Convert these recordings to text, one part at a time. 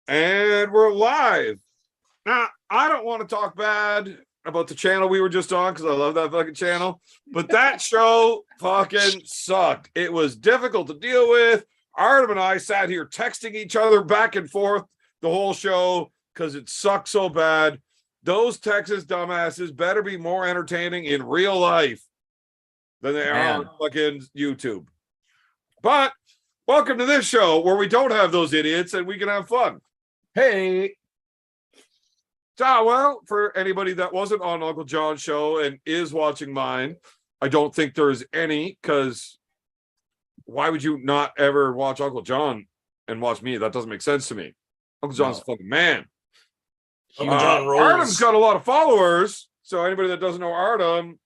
And we're live. Now, I don't want to talk bad about the channel we were just on because I love that fucking channel, but that show fucking sucked. It was difficult to deal with. Artem and I sat here texting each other back and forth the whole show because it sucked so bad. Those Texas dumbasses better be more entertaining in real life than they are on fucking YouTube. But welcome to this show where we don't have those idiots and we can have fun. Hey. So, well, for anybody that wasn't on Uncle John's show and is watching mine, I don't think there's any, because why would you not ever watch Uncle John and watch me? That doesn't make sense to me. Uncle John's a fucking man. Uncle John rolls. Artem's got a lot of followers, so anybody that doesn't know Artem,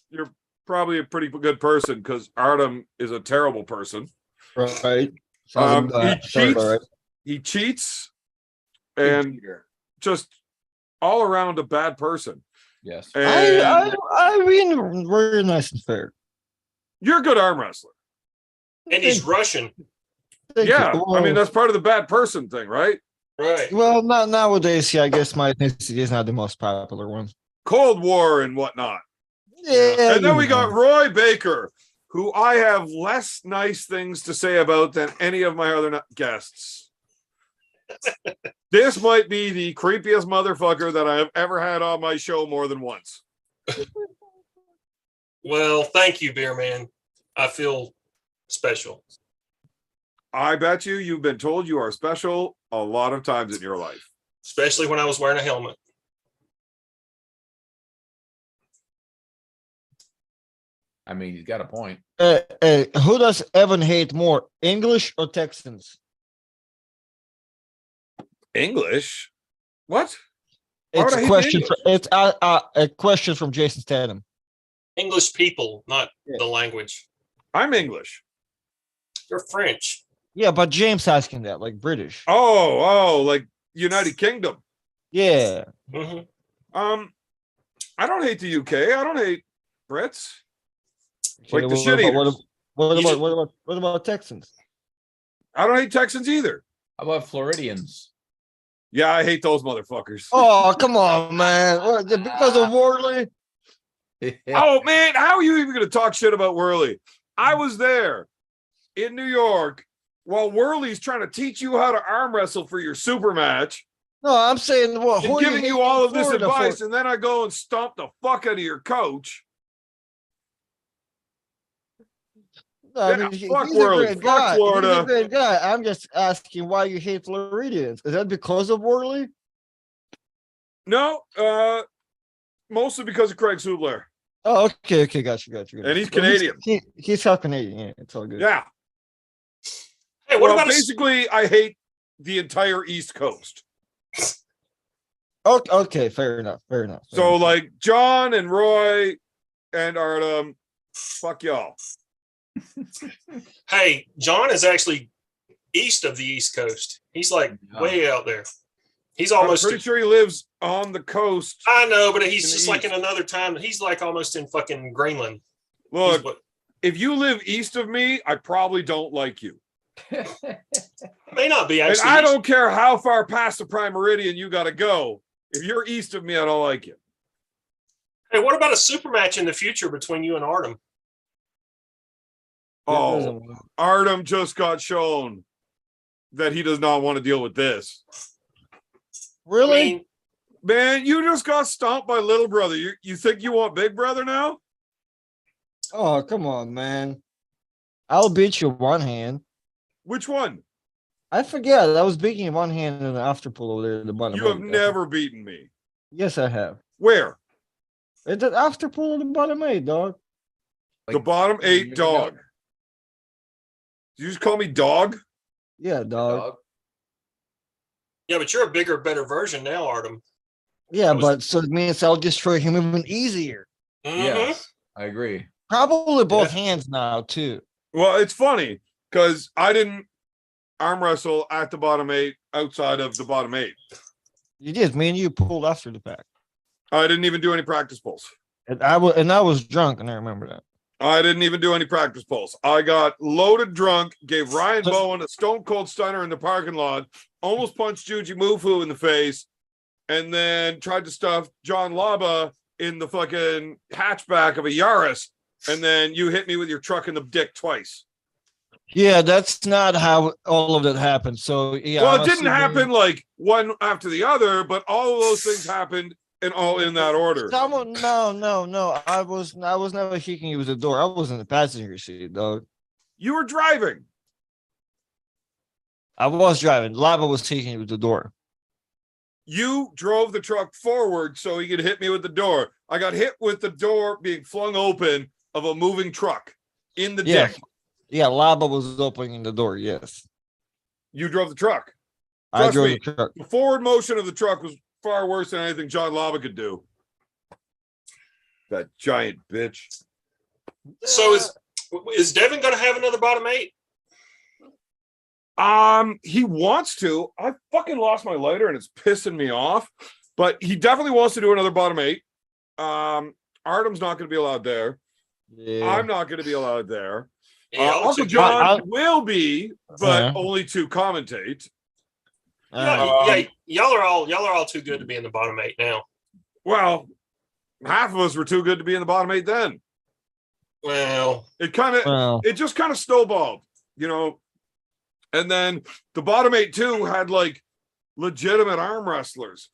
you're probably a pretty good person, because Artem is a terrible person. Right. He cheats and just all around a bad person. Yes. I mean, very nice and fair. You're a good arm wrestler. And he's Russian. Yeah, I mean, that's part of the bad person thing, right? Right. Well, not nowadays. Yeah, I guess my ethnicity is not the most popular one. Cold War and whatnot. Yeah. And then we got Roy Baker, who I have less nice things to say about than any of my other guests. This might be the creepiest motherfucker that I have ever had on my show more than once. Well, thank you, Beer Man. I feel special. I bet you've been told you are special a lot of times in your life. Especially when I was wearing a helmet. I mean, he's got a point. Who does Evan hate more, English or Texans? English? What? It's a question. It's a question from Jason Statham. English people, not the language. I'm English. You're French. Yeah, but James asking that, like British. Oh, like United Kingdom. Yeah. Mm-hmm. I don't hate the UK. I don't hate Brits. Like the What shit eaters. What about Texans? I don't hate Texans either. How about Floridians? Yeah, I hate those motherfuckers. Oh, come on, man. What, because of Worley? Oh, man, how are you even going to talk shit about Worley? I was there in New York while Worley's trying to teach you how to arm wrestle for your super match. No, I'm saying what? And giving you all of this advice, and then I go and stomp the fuck out of your coach. No, I mean, fuck he's Worley, a great fuck guy. Florida. He's a great guy. I'm just asking why you hate Floridians. Is that because of Worley? No, mostly because of Craig Subler. Oh, okay, got you. And he's Canadian. He's half Canadian. Yeah, it's all good. Yeah. Hey, what about basically, I hate the entire East Coast. Okay, fair enough. So, like, John and Roy and Artem, fuck y'all. Hey, John is actually east of the East Coast. He's like way out there. He's almost. I'm pretty sure he lives on the coast. I know, but he's just like in another time. He's like almost in fucking Greenland. Look, if you live east of me, I probably don't like you. May not be actually. And I don't care how far past the prime meridian you got to go. If you're east of me, I don't like you. Hey, what about a super match in the future between you and Artem? Oh, Artem just got shown that he does not want to deal with this. Really? I mean, man, you just got stomped by little brother. You think you want big brother now? Oh, come on, man. I'll beat you one hand. Which one? I forget. I was beating you one hand in the after pull over there at the bottom. You have never beaten me. Yes, I have. Where? It's an after pull at the bottom 8, dog. The bottom 8 dog. Did you just call me dog? Yeah, dog. yeah, but you're a bigger, better version now, Artem. Yeah, but so it means I'll destroy him even easier. Mm-hmm. Yes, I agree. Probably both hands now, too. Well, it's funny because I didn't arm wrestle at the bottom 8 outside of the bottom 8. You did. Me and you pulled after the fact. I didn't even do any practice pulls. And I was drunk, and I remember that. I didn't even do any practice pulls. I got loaded drunk, gave Ryan Bowen a stone cold stunner in the parking lot, almost punched Juji Mufu in the face, and then tried to stuff John Laba in the fucking hatchback of a Yaris. And then you hit me with your truck in the dick twice. Yeah, that's not how all of that happened. So yeah. Well, it didn't happen like one after the other, but all of those things happened and all in that order. No. I was never kicking you with the door. I was in the passenger seat, dog. You were driving. I was driving. Lava was kicking you with the door. You drove the truck forward so he could hit me with the door. I got hit with the door being flung open of a moving truck in the dick. Yeah, Lava was opening the door. Yes. You drove the truck. I drove the truck. The forward motion of the truck was far worse than anything John Lava could do. That giant bitch. So is Devin going to have another bottom 8? He wants to. I fucking lost my lighter and it's pissing me off. But he definitely wants to do another bottom 8. Artem's not going to be allowed there. Yeah. I'm not going to be allowed there. Yeah, Uncle John will be, but only to commentate. Y'all are all too good to be in the bottom 8 now. Well, half of us were too good to be in the bottom 8 then. Well, it just kind of snowballed, you know. And then the bottom 8 too had like legitimate arm wrestlers.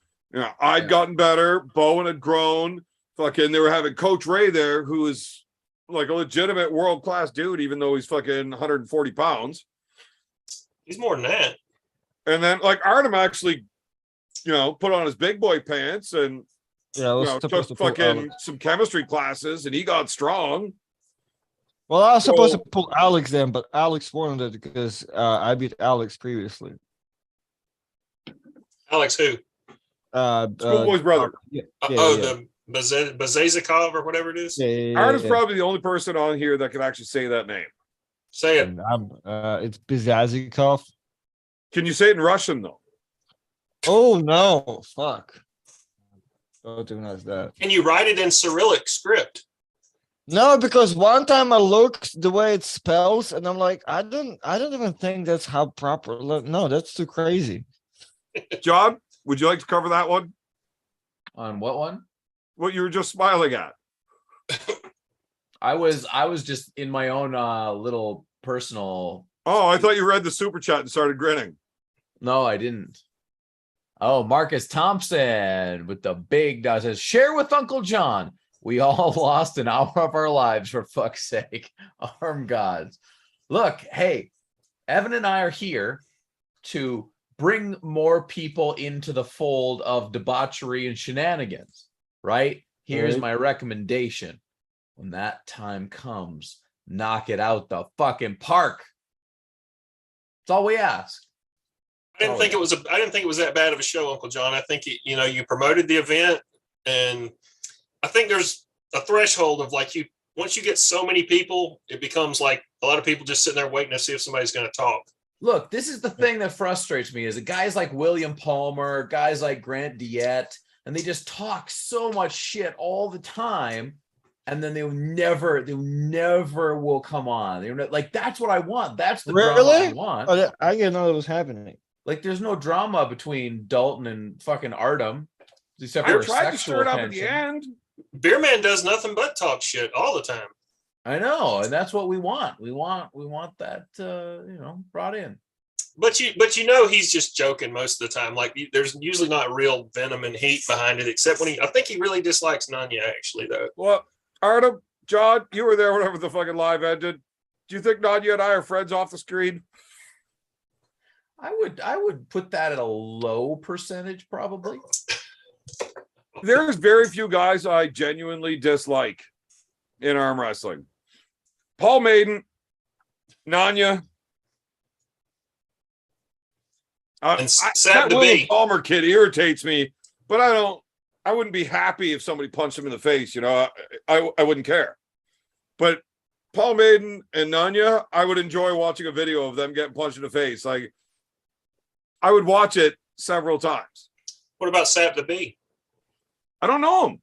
I'd gotten better. Bowen had grown. Fucking, they were having Coach Ray there, who is like a legitimate world-class dude, even though he's fucking 140 pounds. He's more than that. And then like Artem actually, put on his big boy pants and took fucking some chemistry classes and he got strong. Well, I was supposed to pull Alex then, but Alex wanted it because I beat Alex previously. Alex who? Schoolboy's brother. The Bazazikov or whatever it is. Artem's probably the only person on here that can actually say that name. Say it. It's Bazazikov. Can you say it in Russian though? Oh no! Fuck. Don't do that. Can you write it in Cyrillic script? No, because one time I looked the way it spells, and I'm like, I don't even think that's how proper. No, that's too crazy. John, would you like to cover that one? On what one? What you were just smiling at. I was just in my own little personal. Oh, I thought you read the super chat and started grinning. No, I didn't. Oh, Marcus Thompson with the big dot says, share with Uncle John. We all lost an hour of our lives, for fuck's sake. Arm gods. Look, hey, Evan and I are here to bring more people into the fold of debauchery and shenanigans, right? Here's my recommendation. When that time comes, knock it out the fucking park. That's all we ask. I didn't think it was that bad of a show, Uncle John. I think you promoted the event, and I think there's a threshold of like once you get so many people, it becomes like a lot of people just sitting there waiting to see if somebody's going to talk. Look, this is the thing that frustrates me is that guys like William Palmer, guys like Grant Diet, and they just talk so much shit all the time, and then they never will come on. They're like, that's what I want. That's the drama I want. Oh, I didn't know it was happening. Like, there's no drama between Dalton and fucking Artem. Except I for tried to stir it up at tension. the end. Beer Man does nothing but talk shit all the time. I know, and that's what we want. We want that brought in. But he's just joking most of the time. Like, there's usually not real venom and heat behind it, except when I think he really dislikes Nanya, actually, though. Well, Artem, John, you were there whenever the fucking live ended. Do you think Nanya and I are friends off the screen? I would put that at a low percentage, probably. There's very few guys I genuinely dislike in arm wrestling. Paul Maiden, Nanya, and that William Palmer kid irritates me, but I wouldn't be happy if somebody punched him in the face. I wouldn't care. But Paul Maiden and Nanya, I would enjoy watching a video of them getting punched in the face. Like, I would watch it several times. What about Sap the Bee? I don't know him.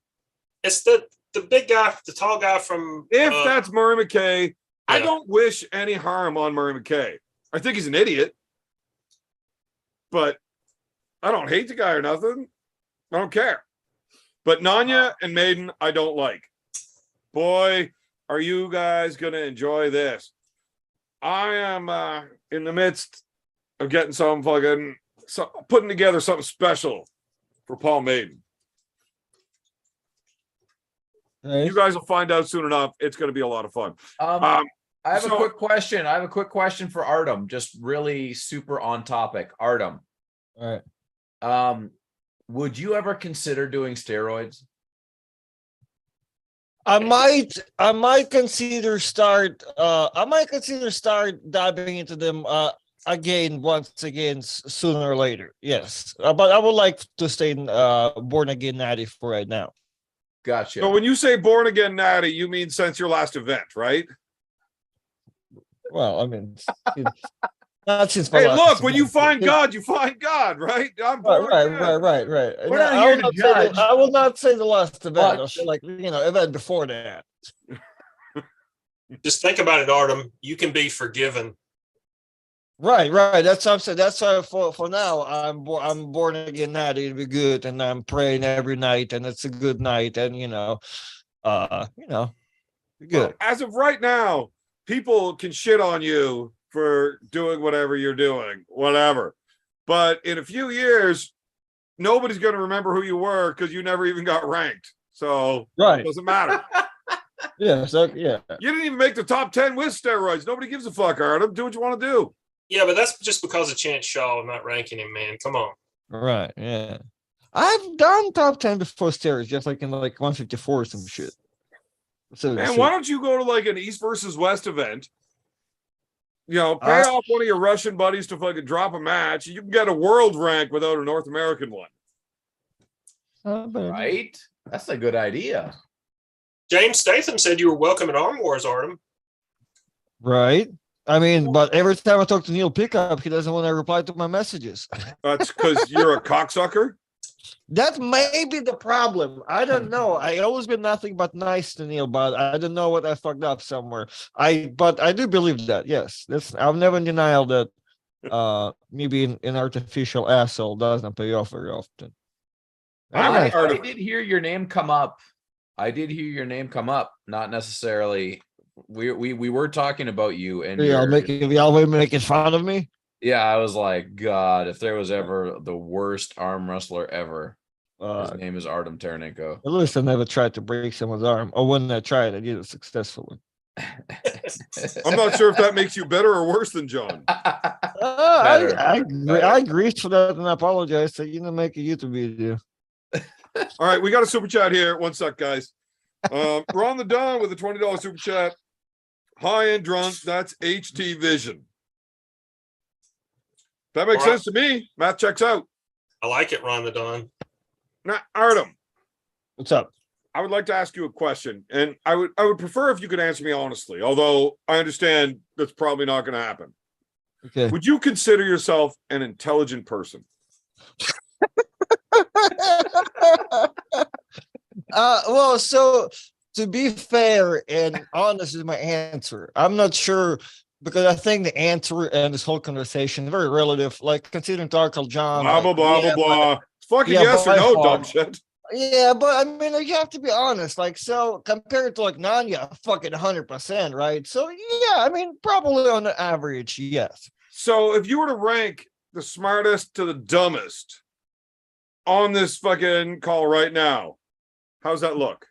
It's the the big guy, the tall guy from. If that's Murray McKay, I yeah. don't wish any harm on Murray McKay. I think he's an idiot, but I don't hate the guy or nothing. I don't care. But Nanya and Maiden, I don't like. Boy, are you guys going to enjoy this. I am in the midst of getting putting together something special for Paul Maiden. Right. You guys will find out soon enough. It's going to be a lot of fun. I have a quick question. I have a quick question for Artem, just really super on topic. Artem. All right. Would you ever consider doing steroids? I might consider start diving into them once again sooner or later. Yes. But I would like to stay in born again natty for right now. Gotcha. So when you say born again natty, you mean since your last event, right? Well, I mean, not since Hey, last look, when you event. find God, you find God, right? I'm born Right. We're No, not I here will to not say judge. I will not say the last event. I'll Watch. say event before that. Just think about it, Artem. You can be forgiven. Right. That's what I'm saying. That's why for now I'm born again natty to be good, and I'm praying every night, and it's a good night, and good. Well, as of right now, people can shit on you for doing whatever you're doing, whatever. But in a few years, nobody's going to remember who you were because you never even got ranked. So Right. it doesn't matter. Yeah. So yeah. You didn't even make the top 10 with steroids. Nobody gives a fuck, Artem. Do what you want to do. Yeah, but that's just because of Chance Shaw not ranking him, man. Come on. Right. Yeah. I've done top 10 before steroids, just like in 154 or some shit. So Man, why don't you go to like an East versus West event? Pay off one of your Russian buddies to fucking drop a match. You can get a world rank without a North American one. Right? That's a good idea. James Statham said you were welcome at Arm Wars, Artem. Right. I mean, but every time I talk to Neil Pickup, he doesn't want to reply to my messages. That's because you're a cocksucker. That may be the problem. I don't know. I always been nothing but nice to Neil, but I don't know what I fucked up somewhere. But I do believe that. Yes, I'm never in denial that me being an artificial asshole doesn't pay off very often. I did hear your name come up. Not necessarily. We were talking about you, and y'all were making fun of me. Yeah, I was like, God, if there was ever the worst arm wrestler ever, his name is Artem Ternenko. At least I never tried to break someone's arm, or when I tried, I did it successfully. I'm not sure if that makes you better or worse than John. I agree for that, and I apologize. So make a YouTube video. All right, we got a super chat here. One sec, guys. Ron the Don with a $20 super chat. High end drunk. That's HT Vision. That makes sense to me. Math checks out. I like it, Ron the Don. Now, Artem, what's up? I would like to ask you a question, and I would prefer if you could answer me honestly, although I understand that's probably not going to happen. Okay. Would you consider yourself an intelligent person? Well, so to be fair and honest is my answer. I'm not sure, because I think the answer and this whole conversation is very relative. Like considering Uncle John, blah blah blah blah blah. It's fucking yes or no, dumb shit. Yeah, but I mean, you have to be honest. So compared to Nanya, fucking 100%, right? So yeah, I mean, probably on the average, yes. So if you were to rank the smartest to the dumbest on this fucking call right now, how's that look?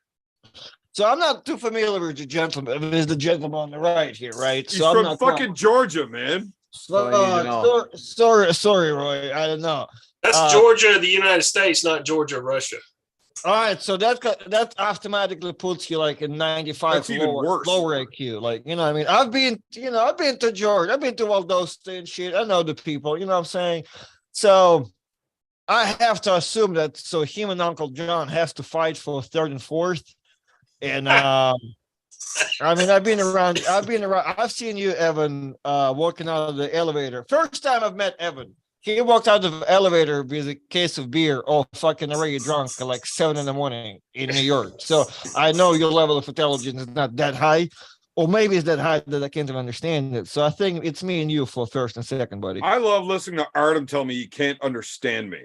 So I'm not too familiar with the gentleman. There's the gentleman on the right here, right? He's so from I'm not fucking Georgia, man. Sorry, Roy. I don't know. That's Georgia, the United States, not Georgia, Russia. All right, so that automatically puts you in 95 That's even worse. Lower IQ. I mean, I've been to Georgia, I've been to all those and shit. I know the people, you know what I'm saying? So I have to assume that him and Uncle John has to fight for third and fourth. And I mean, I've been around. I've seen you, Evan, walking out of the elevator. First time I've met Evan. He walked out of the elevator with a case of beer, all fucking already drunk at like 7 a.m. in New York. So I know your level of intelligence is not that high, or maybe it's that high that I can't even understand it. So I think it's me and you for first and second, buddy. I love listening to Artem tell me he can't understand me.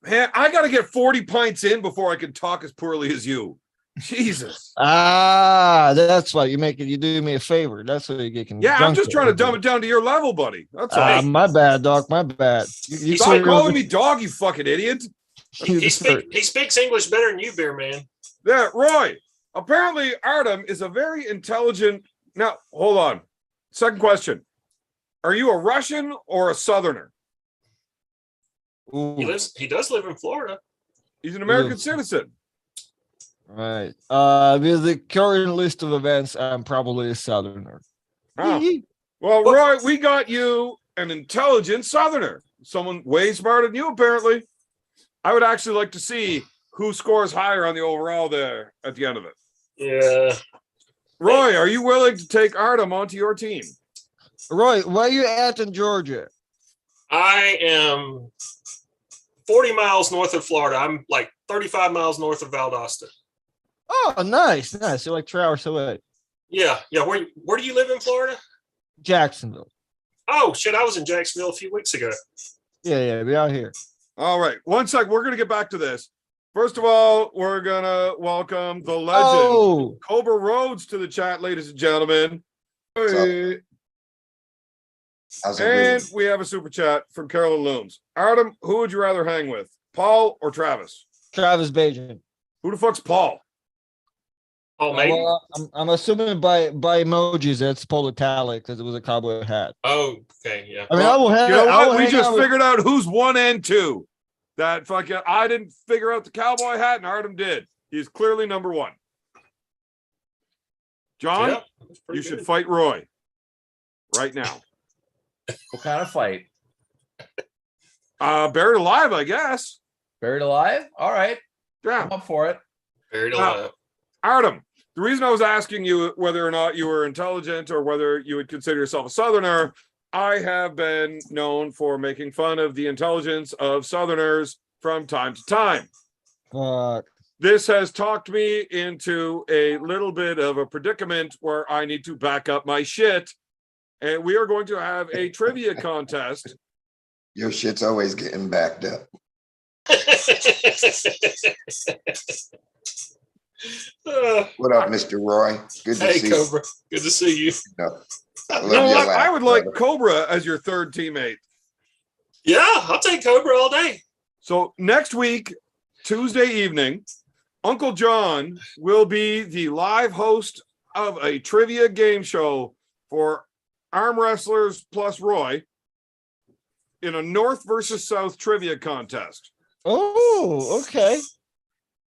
Man, I got to get 40 pints in before I can talk as poorly as you. Jesus. That's why you do me a favor. That's what you get. Yeah, I'm just trying to dumb it down to your level, buddy. That's all. My bad, dog. My bad. You Stop calling me dog, you fucking idiot. He speaks English better than you, beer man. Yeah, Roy. Apparently, Artem is a very intelligent. Now, hold on. Second question: are you a Russian or a Southerner? He does live in Florida. He's an American citizen. Right. With the current list of events, I'm probably a Southerner. Oh. Well, Roy, we got you an intelligent Southerner. Someone way smarter than you, apparently. I would actually like to see who scores higher on the overall there at the end of it. Yeah. Roy, are you willing to take Artem onto your team? Roy, where you at in Georgia? I am 40 miles north of Florida. I'm like 35 miles north of Valdosta. Oh, nice. You're like 3 hours away. Yeah. Where do you live in Florida? Jacksonville. Oh, shit. I was in Jacksonville a few weeks ago. Yeah, we out here. All right. One sec. We're going to get back to this. First of all, we're going to welcome the legend, Cobra Rhodes, to the chat, ladies and gentlemen. Hey. And we have a super chat from Carolyn Looms. Artem, who would you rather hang with, Paul or Travis? Travis Bajan. Who the fuck's Paul? Oh, maybe. Well, I'm assuming by emojis that's Politalic because it was a cowboy hat. Oh, okay, yeah. I mean, I will hang. You know what? We hang just out with- figured out who's 1 and 2. That fucking I didn't figure out the cowboy hat, and Artem did. He's clearly number 1. John, Yeah, that's pretty you should good. fight Roy right now. What kind of fight? Buried alive, I guess. Buried alive? All right. Yeah. I'm up for it. Buried alive. Artem, the reason I was asking you whether or not you were intelligent or whether you would consider yourself a Southerner, I have been known for making fun of the intelligence of Southerners from time to time. This has talked me into a little bit of a predicament where I need to back up my shit. And we are going to have a trivia contest. Your shit's always getting backed up. What up, Mr. Roy? Good to Hey, see Cobra. Good to see you. you. No, I You love know your what? laugh, I would like brother. Cobra as your third teammate. Yeah, I'll take Cobra all day. So next week, Tuesday evening, Uncle John will be the live host of a trivia game show for Arm Wrestlers plus Roy in a North versus South trivia contest. Oh, okay.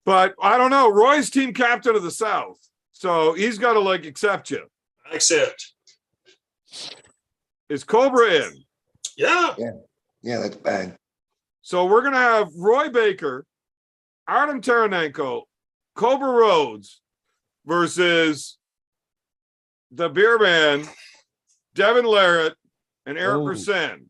But I don't know. Roy's team captain of the South, so he's got to like accept you. I accept. Is Cobra in? Yeah. Yeah, that's bad. So we're gonna have Roy Baker, Artem Taranenko, Cobra Rhodes versus the Beer Man, Devin Larrett, and Eric Oh. Rasen.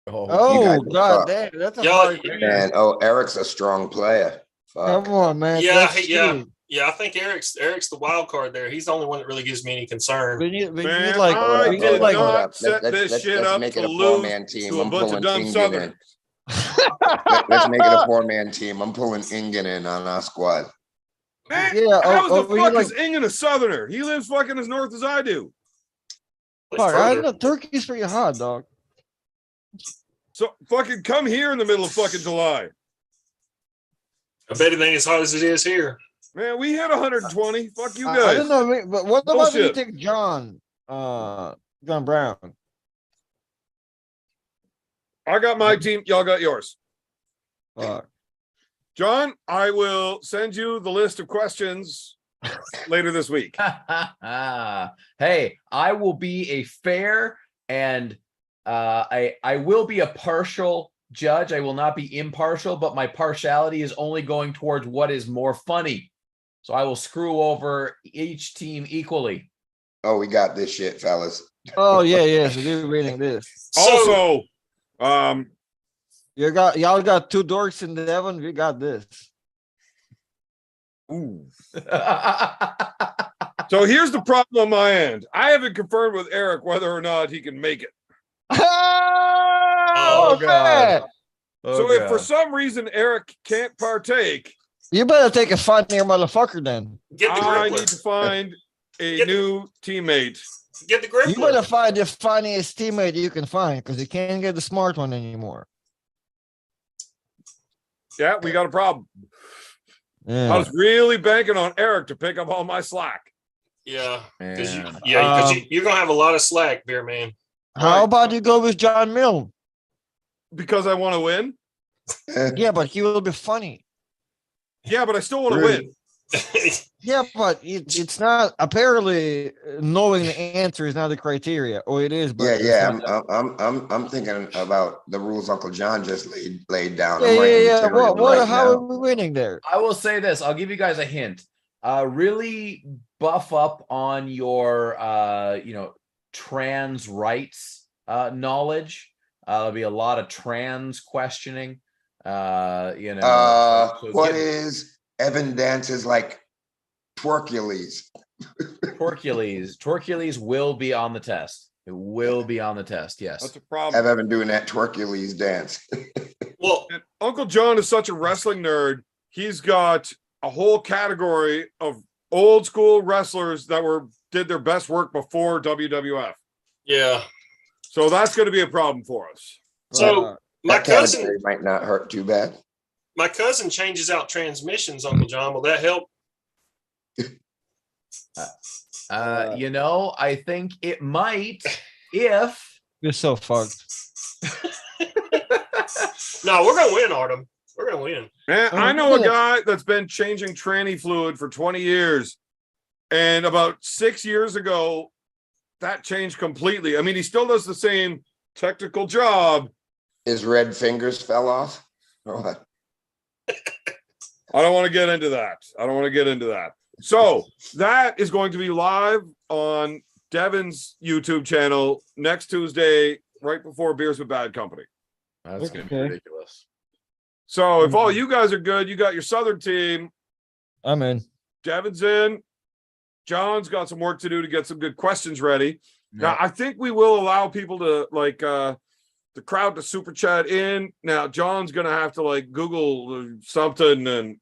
Oh, guys god are- damn. That's a Y'all- hard And Eric's a strong player. Fuck. Come on, man. Yeah, That's yeah. true. Yeah, I think Eric's the wild card there. He's the only one that really gives me any concern. We need Man, like I we did need like not set this shit up make to it a lose four-man team. to a I'm bunch of pulling dumb Ingen in. Southerners. Let's make it a four-man team. I'm pulling Ingen in on our squad. Man, Yeah, how oh, the we fuck like- is Ingen a Southerner? He lives fucking as north as I do. fuck, I Further. know turkey's pretty hot, dog. So fucking come here in the middle of fucking July. I bet it ain't as hot as it is here. Man, we hit 120. Fuck you I guys. don't know, but what about when you Bullshit. take John Brown? I got my team. Y'all got yours. Fuck. John, I will send you the list of questions later this week. Hey, I will be a fair and I will be a partial judge. I will not be impartial, but my partiality is only going towards what is more funny. So I will screw over each team equally. Oh, we got this shit, fellas. Oh yeah, so they're reading this. So, Also, Y'all got two dorks in Devin. We got this. Ooh. So here's the problem on my end. I haven't confirmed with Eric whether or not he can make it. Oh, God. man. So if for some reason Eric can't partake, You better take a funnier motherfucker then. Get the I grippler. need to find a new teammate. Get the You better grippler. find the funniest teammate you can find because you can't get the smart one anymore. Yeah, we got a problem. I Yeah. was really banking on Eric to pick up all my slack. Yeah, because Man. you're gonna have a lot of slack, beer man. How about you go with John Mill? Because I want to win. Yeah, but he will be funny. Yeah, but I still want to win. Yeah, but it's not apparently knowing the answer is not the criteria, or it is. But Yeah. it's not. I'm thinking about the rules Uncle John just laid down. Yeah, I'm writing yeah. material What? right How are now. we winning there? I will say this. I'll give you guys a hint. Really buff up on your, trans rights knowledge. There'll be a lot of trans questioning. So What get- is Evan dances like Twerkules? Twerkules will be on the test. It will be on the test. Yes. That's a Have problem. Evan doing that Twerkules dance. Well, And Uncle John is such a wrestling nerd. He's got a whole category of old school wrestlers that did their best work before WWF. yeah. So that's going to be a problem for us. So my That cousin, category might not hurt too bad. my cousin changes out transmissions. Uncle John, will that help? I think it might if You're so fucked. No, we're gonna win, Artem. We're gonna win. Man, Oh, I know a yeah. guy that's been changing tranny fluid for 20 years. And about 6 years ago, that changed completely. I mean, he still does the same technical job. His red fingers fell off. Or what? I don't want to get into that. So that is going to be live on Devin's YouTube channel next Tuesday, right before Beers with Bad Company. that's gonna be Okay. ridiculous. So if all you guys are good, you got your Southern team. I'm in. Devin's in. John's got some work to do to get some good questions ready. Now, Yeah. I think we will allow people to the crowd to super chat in. Now, John's going to have to Google something and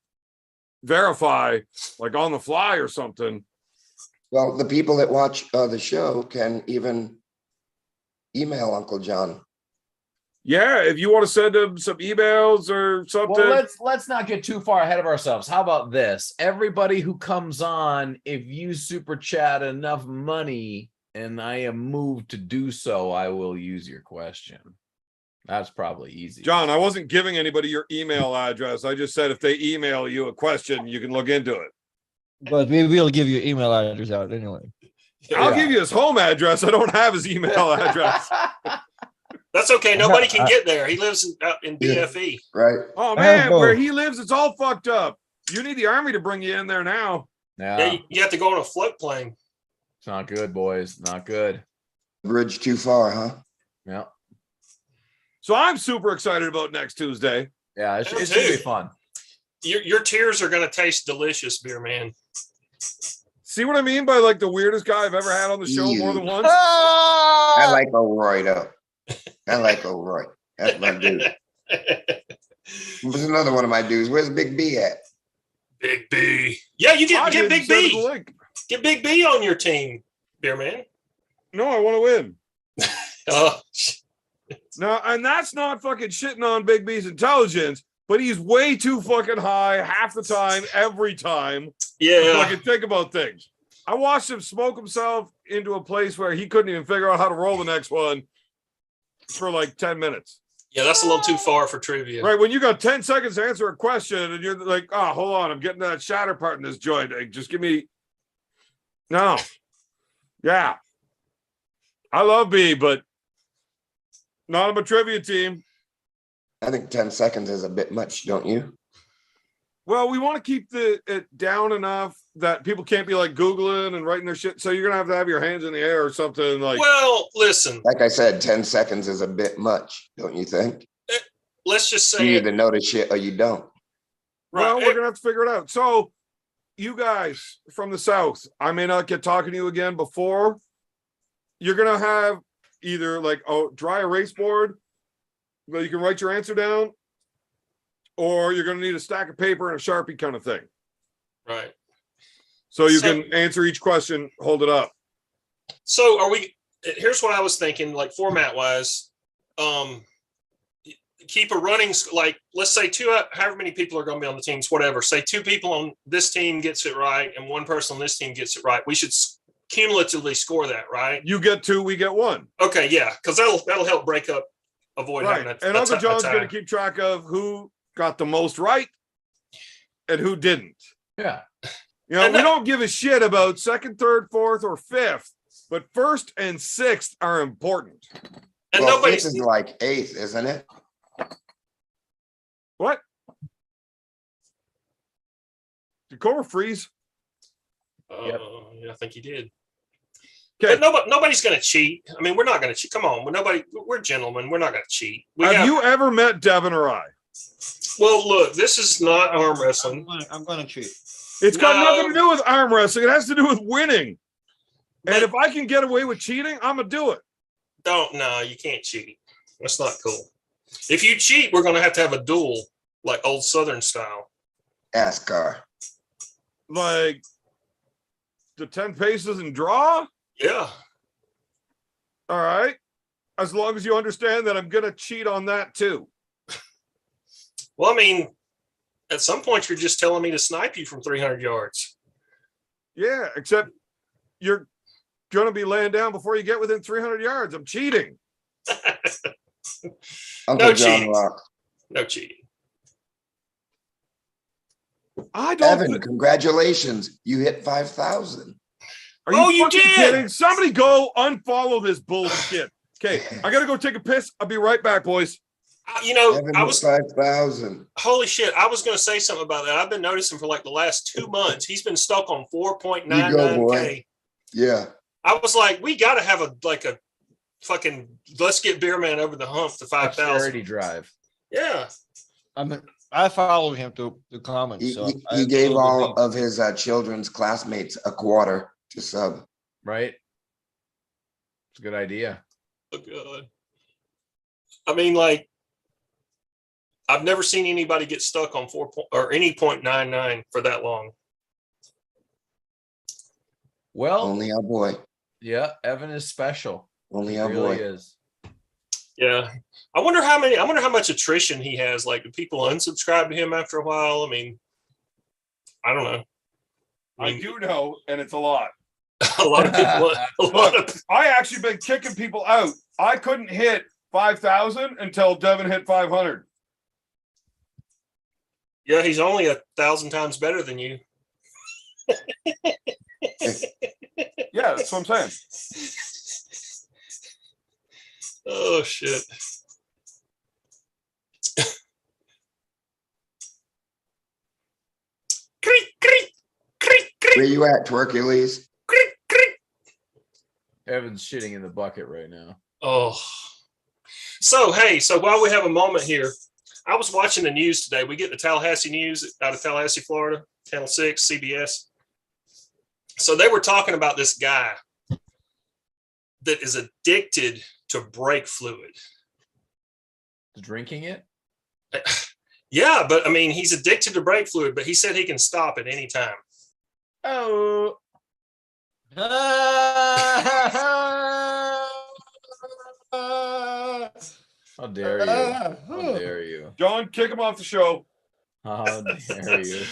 verify on the fly or something. Well, the people that watch the show can even email Uncle John. Yeah, if you want to send him some emails or something. Well, let's not get too far ahead of ourselves. How about this? Everybody who comes on, if you super chat enough money and I am moved to do so, I will use your question. That's probably easy. John, I wasn't giving anybody your email address. I just said if they email you a question, you can look into it. But we will give you email address out anyway. I'll give you his home address. I don't have his email address. That's okay. Nobody can get there. He lives out in BFE. Right. Oh, I have man, both. where he lives, it's all fucked up. You need the army to bring you in there now. Yeah, Yeah, you have to go on a float plane. it's not good, boys. Not good. Bridge too far, huh? Yeah. So I'm super excited about next Tuesday. Yeah, it's Me going to be too. fun. Your tears are going to taste delicious, beer man. See what I mean by the weirdest guy I've ever had on the show more than once? I like O'Roy though. I like O'Roy. That's my dude. There's another one of my dudes. Where's Big B at? Big B. Yeah, you I get didn't Big send him B. the link. Get Big B on your team, beer man. No, I want to win. Oh, No, and that's not fucking shitting on Big B's intelligence, but he's way too fucking high half the time, every time. yeah. Fucking think about things. I watched him smoke himself into a place where he couldn't even figure out how to roll the next one for 10 minutes. Yeah, that's a little too far for trivia. Right, when you got 10 seconds to answer a question and you're like, oh, hold on, I'm getting that shatter part in this joint. Just give me. No. Yeah. I love B, but not on a trivia team. I think 10 seconds is a bit much, don't you? Well, we want to keep it down enough that people can't be like Googling and writing their shit. So you're gonna have your hands in the air or something like. Well, listen. Like I said, 10 seconds is a bit much, don't you think? Let's just You say either know the shit or you don't. Well, we're gonna have to figure it out. So, you guys from the South, I may not get talking to you again before. You're gonna have either like a dry erase board where you can write your answer down, or you're gonna need a stack of paper and a Sharpie kind of thing. Right. So you can answer each question, hold it up. So are we? Here's what I was thinking, like format wise. Keep a running, like let's say however many people are going to be on the teams, whatever. Say 2 people on this team gets it right, and 1 person on this team gets it right. We should cumulatively score that, right? You get 2, we get 1. Okay, yeah, because that'll help break up, avoid having a. And Uncle John's going to keep track of who got the most right and who didn't. Yeah. You know, we don't give a shit about 2nd, 3rd, 4th, or 5th, but 1st and 6th are important. And well, nobody's 5th is like 8th, isn't it? What? Did Cobra freeze? Yeah, I think he did. Okay. But nobody's going to cheat. I mean, we're not going to cheat. Come on, we're gentlemen. We're not going to cheat. Have you ever met Devin or I? Well, look, this is not arm wrestling. I'm gonna cheat. It's got nothing to do with arm wrestling. It has to do with winning. And if I can get away with cheating, I'm gonna do it. No, you can't cheat. That's not cool. If you cheat, we're going to have a duel, like old Southern style. NASCAR. Like the 10 paces and draw? Yeah. All right. As long as you understand that I'm going to cheat on that too. Well, I mean, at some point, you're just telling me to snipe you from 300 yards. Yeah, except you're going to be laying down before you get within 300 yards. I'm cheating. Uncle No John cheating. Rock. No cheating. I don't. Evan, congratulations. You hit 5,000. Are you Oh, you fucking did! kidding? Somebody go unfollow this bullshit. Okay, I got to go take a piss. I'll be right back, boys. Evan I hit was 5,000. holy shit. I was going to say something about that. I've been noticing for like the last 2 months. He's been stuck on You go, 4.99K. boy. Yeah. I was like, we got to have a fucking let's get Beer Man over the hump to 5,000. Dexterity drive. Yeah. I followed him to comment. So He gave all of his children's classmates a quarter to sub. Right. It's a good idea. Oh, God. I mean, like, I've never seen anybody get stuck on 0.99 for that long. Well, Only our boy. yeah, Evan is special. Only He our really boy. is. Yeah. I wonder how much attrition he has. Like, do people unsubscribe to him after a while? I mean, I don't know. I do know, and it's a lot. A lot of people. I actually been kicking people out. I couldn't hit 5,000 until Devin hit 500. Yeah, he's only 1,000 times better than you. Yeah, that's what I'm saying. Oh shit. Where you at, Twerkules? Evan's shitting in the bucket right now. Oh. So while we have a moment here, I was watching the news today. We get the Tallahassee news out of Tallahassee, Florida, Channel 6, CBS. So they were talking about this guy that is addicted to brake fluid. Drinking it? Yeah, but I mean, he's addicted to brake fluid, but he said he can stop at any time. Oh. How dare you? How dare you? John, kick him off the show. How dare you?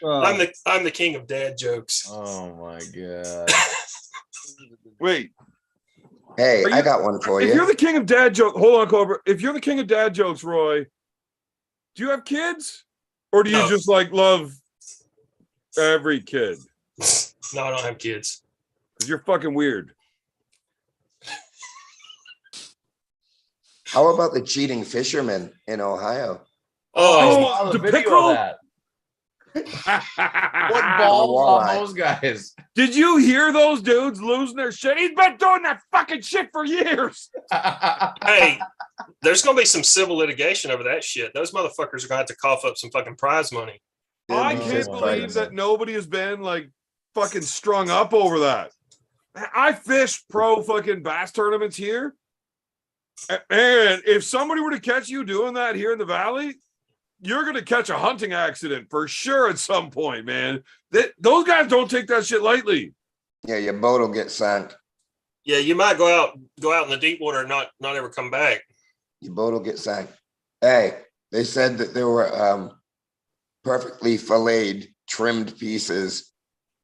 I'm the king of dad jokes. Oh my god. Wait. Hey, I got one for If you. you're the king of dad jokes, hold on, Cobra. If you're the king of dad jokes, Roy, do you have kids? Or do you No. just like love every kid? No, I don't have kids. Because you're fucking weird. How about the cheating fisherman in Ohio? Oh, I saw the video pickerel? of that. What balls on walleye. those guys? Did you hear those dudes losing their shit? He's been doing that fucking shit for years. Hey, there's gonna be some civil litigation over that shit. Those motherfuckers are gonna have to cough up some fucking prize money. I It'll be can't fist believe fights. that nobody has been like fucking strung up over that. I fish pro fucking bass tournaments here. And if somebody were to catch you doing that here in the valley, you're going to catch a hunting accident for sure at some point, man. Those guys don't take that shit lightly. Yeah, your boat will get sunk. Yeah, you might go out in the deep water and not ever come back. Your boat will get sunk. Hey, they said that there were perfectly filleted, trimmed pieces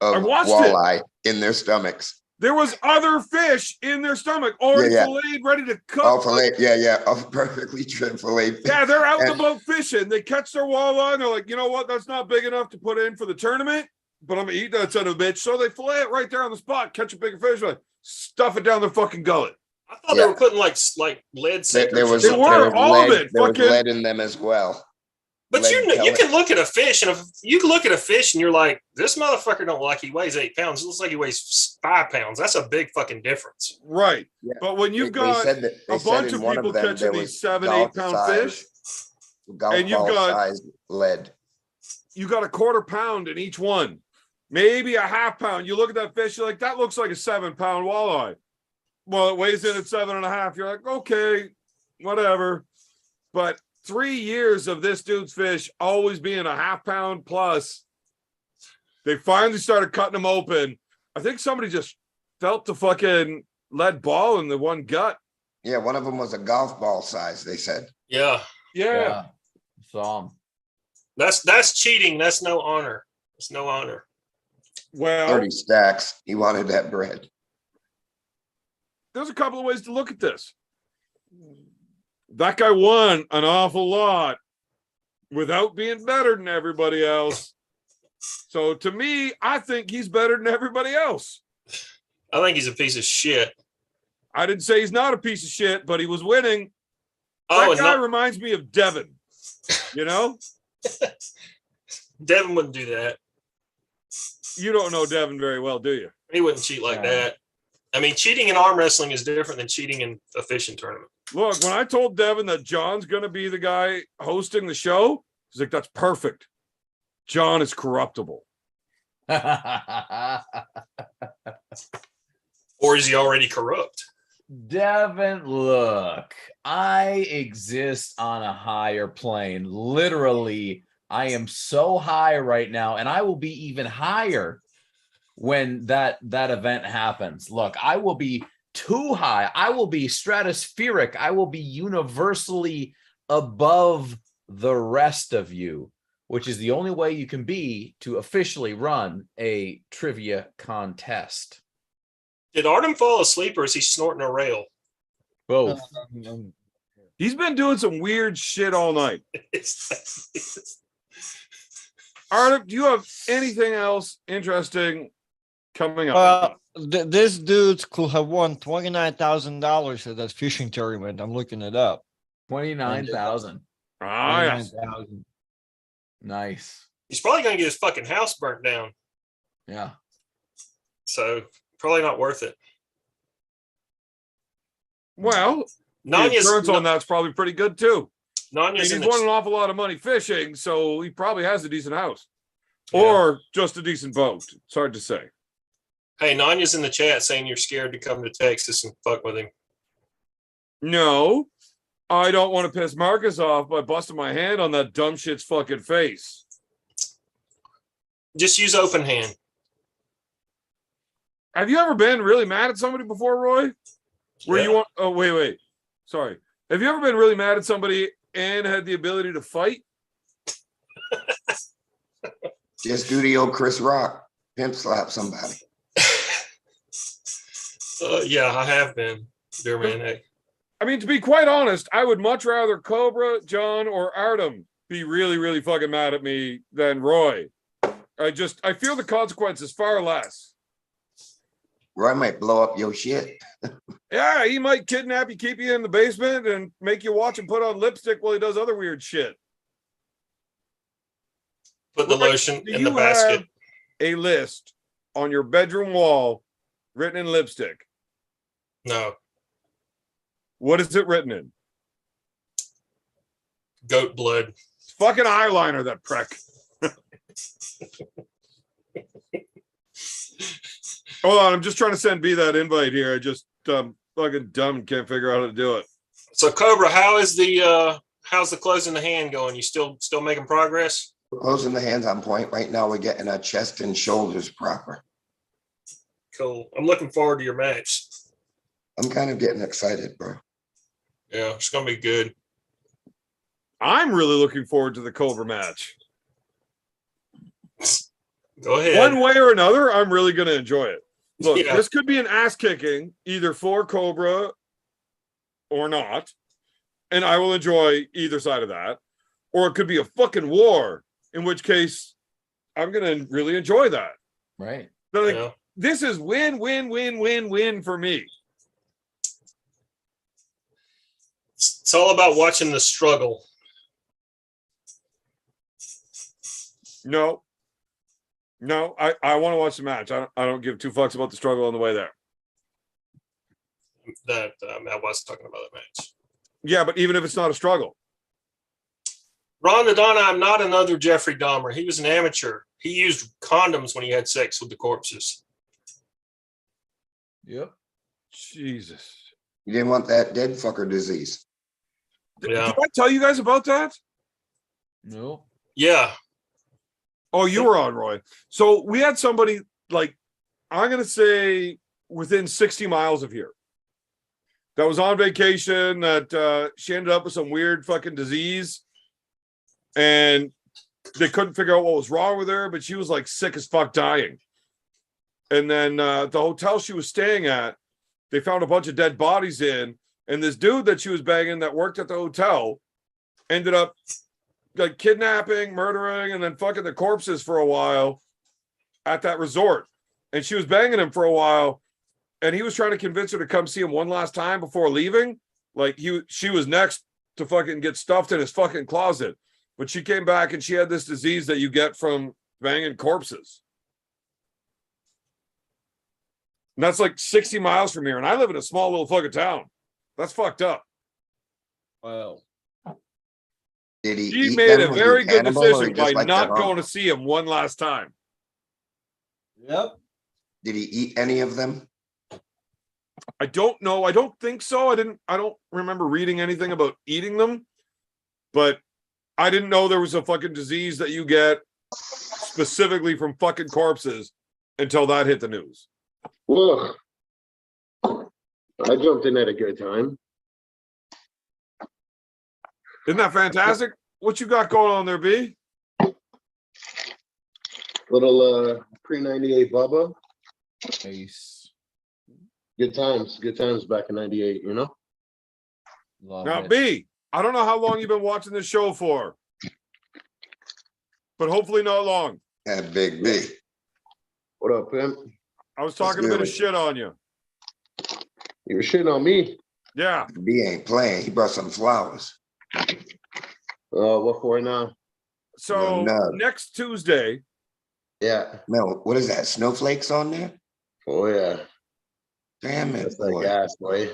I of watched it. walleye in their stomachs. There was other fish in their stomach already Yeah. filleted, ready to cook. Oh, fillet, yeah, of perfectly trimmed fillet. Yeah, they're out in the And- boat fishing. They catch their walleye and they're like, you know what? That's not big enough to put in for the tournament, but I'm gonna eat that son of a bitch. So they fillet it right there on the spot, catch a bigger fish, like stuff it down their fucking gullet. I thought Yeah. they were putting like lead seekers. There or was, They something. were, there was all of lead, it, there was fucking- lead in them as well. But lead you pellets. can look at a fish, and if you can look at a fish and you're like, this motherfucker don't look like he weighs 8 pounds. It looks like he weighs 5 pounds. That's a big fucking difference. Right. Yeah. But when you've got said that, a bunch of people catching these 7-8 pound fish, golf and you've ball got- size lead. you got a quarter pound in each one, maybe a half pound. You look at that fish, you're like, that looks like a 7-pound walleye. Well, it weighs in at 7.5. You're like, okay, whatever. But 3 years of this dude's fish always being a half pound plus, they finally started cutting them open. I think somebody just felt the fucking lead ball in the one gut. Yeah, one of them was a golf ball size, they said. Yeah, Yeah. Saw 'em. that's cheating. That's no honor. It's no honor. Well, 30 stacks. He wanted that bread. there's a couple of ways to look at this. That guy won an awful lot without being better than everybody else. So to me, I think he's better than everybody else. I think he's a piece of shit. I didn't say he's not a piece of shit, but he was winning. Oh, That and guy reminds me of Devin. You know? Devin wouldn't do that. You don't know Devin very well, do you? He wouldn't cheat like Yeah. that. I mean, cheating in arm wrestling is different than cheating in a fishing tournament. Look, when I told Devin that John's going to be the guy hosting the show, he's like, that's perfect. John is corruptible. Or is he already corrupt? Devin, look, I exist on a higher plane. Literally, I am so high right now, and I will be even higher when that event happens. Look, I will be too high. I will be stratospheric. I will be universally above the rest of you, which is the only way you can be to officially run a trivia contest. Did Artem fall asleep or is he snorting a rail? Both. He's been doing some weird shit all night. Artem, do you have anything else interesting coming up? This dude could have won $29,000 at that fishing tournament. I'm looking it up. 29,000. Ah, yes. 29,000. Nice. He's probably going to get his fucking house burnt down. Yeah. So probably not worth it. Well, the Nanya's, insurance on that's probably pretty good too. I mean, Nanya's he's in won an the, awful lot of money fishing, so he probably has a decent house. Yeah. Or just a decent boat. It's hard to say. hey, Nanya's in the chat saying you're scared to come to Texas and fuck with him. No, I don't want to piss Marcus off by busting my hand on that dumb shit's fucking face. Just use open hand. Have you ever been really mad at somebody before, Roy? Where you Yeah. want? Oh, wait. Sorry. Have you ever been really mad at somebody and had the ability to fight? Just do the old Chris Rock. Pimp slap somebody. Yeah, I have been. Dear man, hey. I mean, to be quite honest, I would much rather Cobra, John, or Artem be really, really fucking mad at me than Roy. I feel the consequences far less. Roy might blow up your shit. Yeah, he might kidnap you, keep you in the basement, and make you watch him put on lipstick while he does other weird shit. Put the lotion Do in the you basket. have a list on your bedroom wall written in lipstick? No. What is it written in? Goat blood. It's fucking eyeliner, that prick. Hold on, I'm just trying to send B that invite here. I just fucking dumb and can't figure out how to do it. So Cobra, how's the closing the hand going? You still making progress? We're closing the hands on point. Right now, we're getting our chest and shoulders proper. Cool. I'm looking forward to your match. I'm kind of getting excited, bro. Yeah, it's gonna be good. I'm really looking forward to the Cobra match. Go ahead. One way or another, I'm really going to enjoy it. Look, Yeah. this could be an ass kicking, either for Cobra or not. And I will enjoy either side of that. Or it could be a fucking war, in which case I'm going to really enjoy that. Right. So, like, Yeah. this is win, win, win, win, win for me. It's all about watching the struggle. No, I want to watch the match. I don't give two fucks about the struggle on the way there. That I was talking about that match. Yeah, but even if it's not a struggle. Ron the Don, I'm not another Jeffrey Dahmer. He was an amateur. He used condoms when he had sex with the corpses. Yep. Jesus. You didn't want that dead fucker disease. Yeah. Did I tell you guys about that? No. Yeah. Oh, you were on, Roy. So we had somebody, like, I'm going to say within 60 miles of here, that was on vacation, that she ended up with some weird fucking disease. And they couldn't figure out what was wrong with her, but she was like sick as fuck, dying. And then the hotel she was staying at, they found a bunch of dead bodies in. And this dude that she was banging that worked at the hotel ended up like kidnapping, murdering, and then fucking the corpses for a while at that resort. And she was banging him for a while, and he was trying to convince her to come see him one last time before leaving. Like she was next to fucking get stuffed in his fucking closet. But she came back and she had this disease that you get from banging corpses. And that's like 60 miles from here. And I live in a small little fucking town. That's fucked up. Wow. Did he She eat made them? a Was he very good cannibal, or he decision just by liked not their own? going to see him one last time. Yep. Did he eat any of them? I don't know. I don't think so. I don't remember reading anything about eating them, but I didn't know there was a fucking disease that you get specifically from fucking corpses until that hit the news. Well, I jumped in at a good time. Isn't that fantastic? What you got going on there, B? Little pre-98 Bubba. Nice. Good times back in 98, you know? Love Now, it. B, I don't know how long you've been watching this show for, but hopefully not long. That big B. What up, pimp? I was talking a bit of Really? shit on you. You were shitting on me. Yeah. B ain't playing. He brought some flowers. What for now? So No. next Tuesday, Yeah. No, what is that? Snowflakes on there? Oh, yeah. Damn it, That's that boy. gas, boy.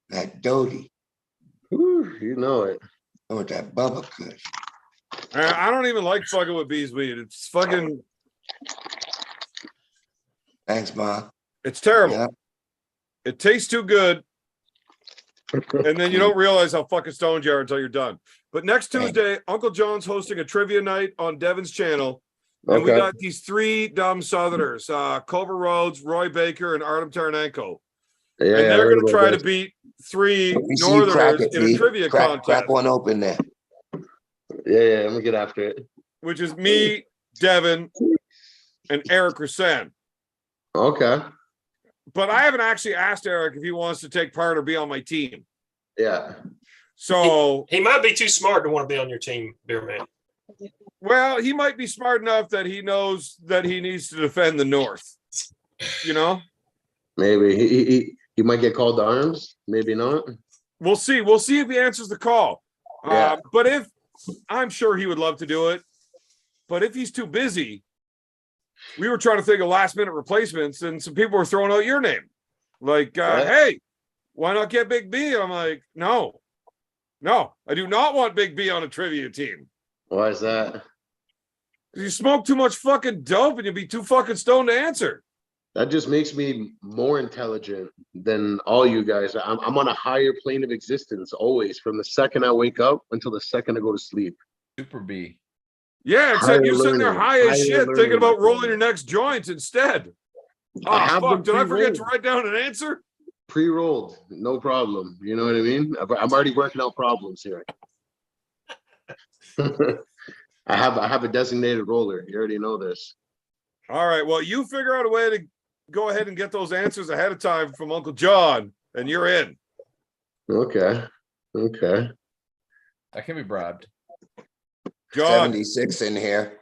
That Doty. Whew, you know it. Oh, with that Bubba Kush. I don't even like fucking with B's weed. It's fucking, Thanks, Ma. it's terrible. Yeah. It tastes too good. And then you don't realize how fucking stoned you are until you're done. But next Tuesday, Uncle John's hosting a trivia night on Devin's channel. And we Okay. got these three dumb Southerners, Cobra Rhodes, Roy Baker, and Artem Taranenko. Yeah, And I they're heard going to about try to this. beat three Let me see you crack Northerners it, in a B. trivia Crack contest, one open there. Yeah, let me get after it. which is me, Devin, and Eric Rasan. Okay. But I haven't actually asked Eric if he wants to take part or be on my team. Yeah. So, He might be too smart to want to be on your team, Beer Man. well, he might be smart enough that he knows that he needs to defend the North. You know? Maybe he might get called to arms. Maybe not. We'll see. We'll see if he answers the call. Yeah. But if I'm sure he would love to do it, but if he's too busy, we were trying to think of last minute replacements, and some people were throwing out your name. Like, hey, why not get Big B? I'm like, no, I do not want Big B on a trivia team. Why is that? You smoke too much fucking dope and you'll be too fucking stoned to answer. That just makes me more intelligent than all you guys. I'm on a higher plane of existence always, from the second I wake up until the second I go to sleep. Super B. Yeah, except Higher you're sitting there learning, high as higher shit learning, thinking about my rolling friend. your next joint instead. I Oh, have fuck. them Did I forget to pre-rolled. write down an answer? Pre-rolled, no problem. You know what I mean? I'm already working out problems here. I have a designated roller. You already know this. All right. Well, you figure out a way to go ahead and get those answers ahead of time from Uncle John, and you're in. Okay. That can be bribed. John, 76 in here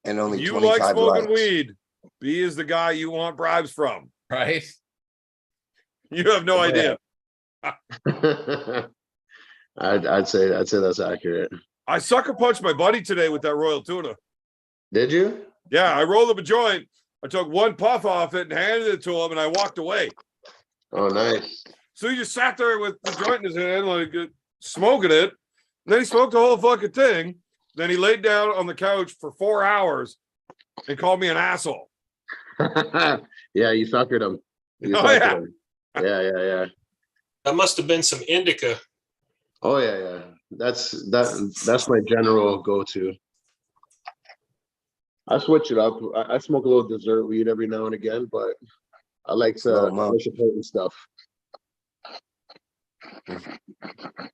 and only you 25 like smoking likes. weed. B is the guy you want bribes from. Right? You have no idea. I'd say that's accurate. I sucker punched my buddy today with that Royal Tuna. Did you? Yeah, I rolled up a joint. I took one puff off it and handed it to him, and I walked away. Oh, nice. So he just sat there with the joint in his hand, like smoking it. And then he smoked the whole fucking thing. Then he laid down on the couch for 4 hours and called me an asshole. Yeah, you suckered him. Yeah. Him. Yeah. That must have been some indica. Oh yeah. That's my general go-to. I switch it up. I smoke a little dessert weed every now and again, but I like potent stuff.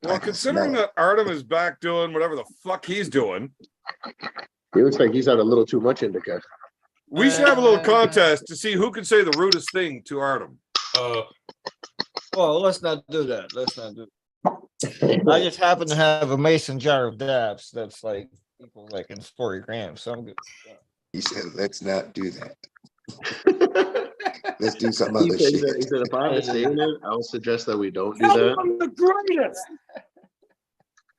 Well, considering that Artem is back doing whatever the fuck he's doing, He looks like he's had a little too much indica. we should have a little contest to see who can say the rudest thing to Artem. Well, let's not do that. Let's not do that. I just happen to have a mason jar of dabs that's like equal like in 40 grams. So I'm good. He said, let's not do that. Let's do some other He shit. said, if I have to say it, I'll suggest that we don't do that. I'm the greatest.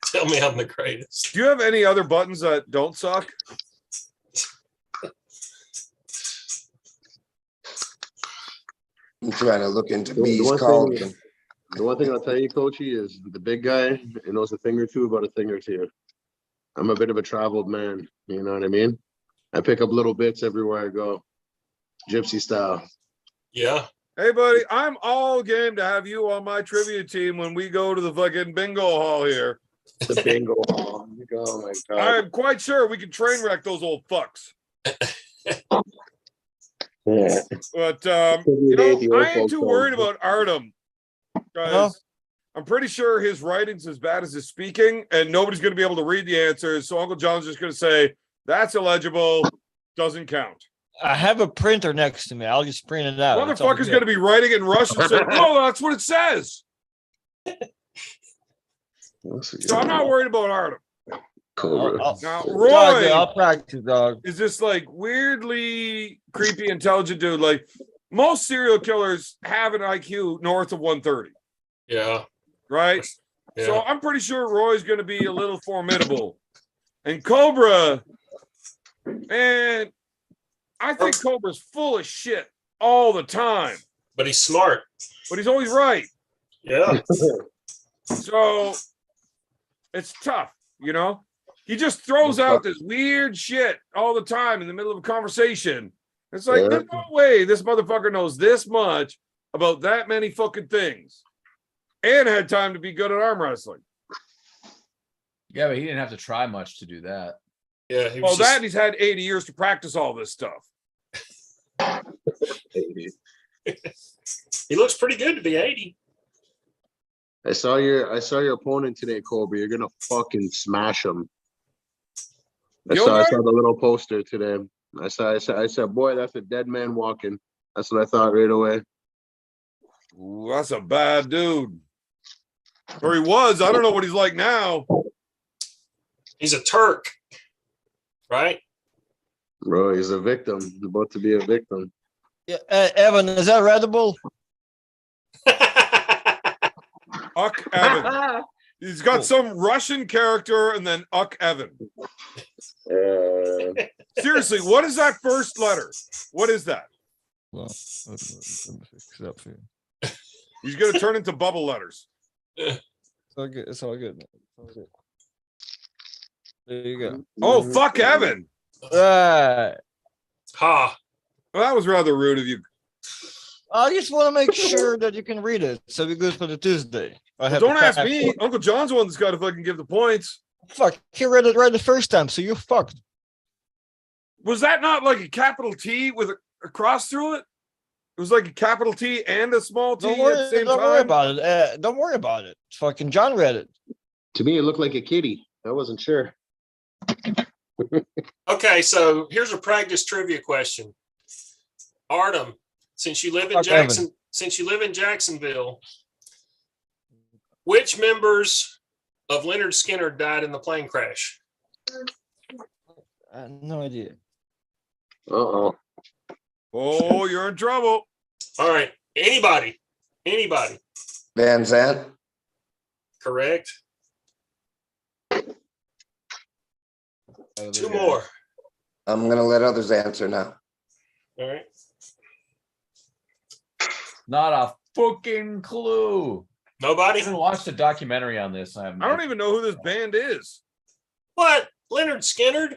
Tell me I'm the greatest. Do you have any other buttons that don't suck? I'm trying to look into The B's one call. thing- The one thing I'll tell you, Coachy, is the big guy knows a thing or two about a thing or two. I'm a bit of a traveled man, you know what I mean? I pick up little bits everywhere I go, gypsy style. Yeah. Hey, buddy, I'm all game to have you on my trivia team when we go to the fucking bingo hall here. The bingo hall. Oh my god! I'm quite sure we can train wreck those old fucks. Yeah. But I ain't too worried about Artem because I'm pretty sure his writing's as bad as his speaking, and nobody's going to be able to read the answers. So Uncle John's just going to say that's illegible, doesn't count. I have a printer next to me. I'll just print it out. It's all Motherfucker's good. going to be writing in Russian saying, "Oh, that's what it says." So I'm not worried about Artem. Cobra. Now, Dog, Roy I'll practice, dog. is this like weirdly creepy, intelligent dude. Like most serial killers have an IQ north of 130, Yeah. right? Yeah. So I'm pretty sure Roy's going to be a little formidable. And Cobra, man, I think Cobra's full of shit all the time, But he's smart. but he's always right. Yeah. So it's tough, you know? He just throws out this weird shit all the time in the middle of a conversation. It's like, there's no way this motherfucker knows this much about that many fucking things and had time to be good at arm wrestling. Yeah, but he didn't have to try much to do that. Yeah. He Well, was that he's had 80 years to practice all this stuff. he looks pretty good to be 80. I saw your opponent today, Cobra. You're gonna fucking smash him. I saw the little poster today. I said, boy, that's a dead man walking. That's what I thought right away. Ooh, that's a bad dude. Or he was. I don't know what he's like now. He's a Turk. Right? Bro, he's a victim. He's about to be a victim. Yeah, Evan, is that readable? Huck Evan. He's got some Russian character and then Uck Evan. Seriously, what is that first letter? What is that? Well, let me fix it up for you. He's gonna turn into bubble letters. It's all good. It's all good. It's all good. There you go. Oh, fuck Evan. Right. Ha. Well, that was rather rude of you. I just want to make sure that you can read it, so we're good for the Tuesday. Don't ask me. Uncle John's the one that's got to fucking give the points. Fuck, he read it right the first time, so you fucked. Was that not like a capital T with a cross through it? It was like a capital T and a small T Don't at the worry, same don't worry time. about it. Don't worry about it. Fucking John read it. To me, it looked like a kitty. I wasn't sure. Okay, so here's a practice trivia question. Artem, since you live in Fuck Jacksonville, which members of Leonard Skinner died in the plane crash? I have no idea. Uh-oh. Oh, you're in trouble. All right, anybody, Van Zant. correct? Two more. I'm gonna let others answer now. All right. Not a fucking clue. I Nobody? haven't watched a documentary on this. I don't even know who this band is. What? Leonard Skinner?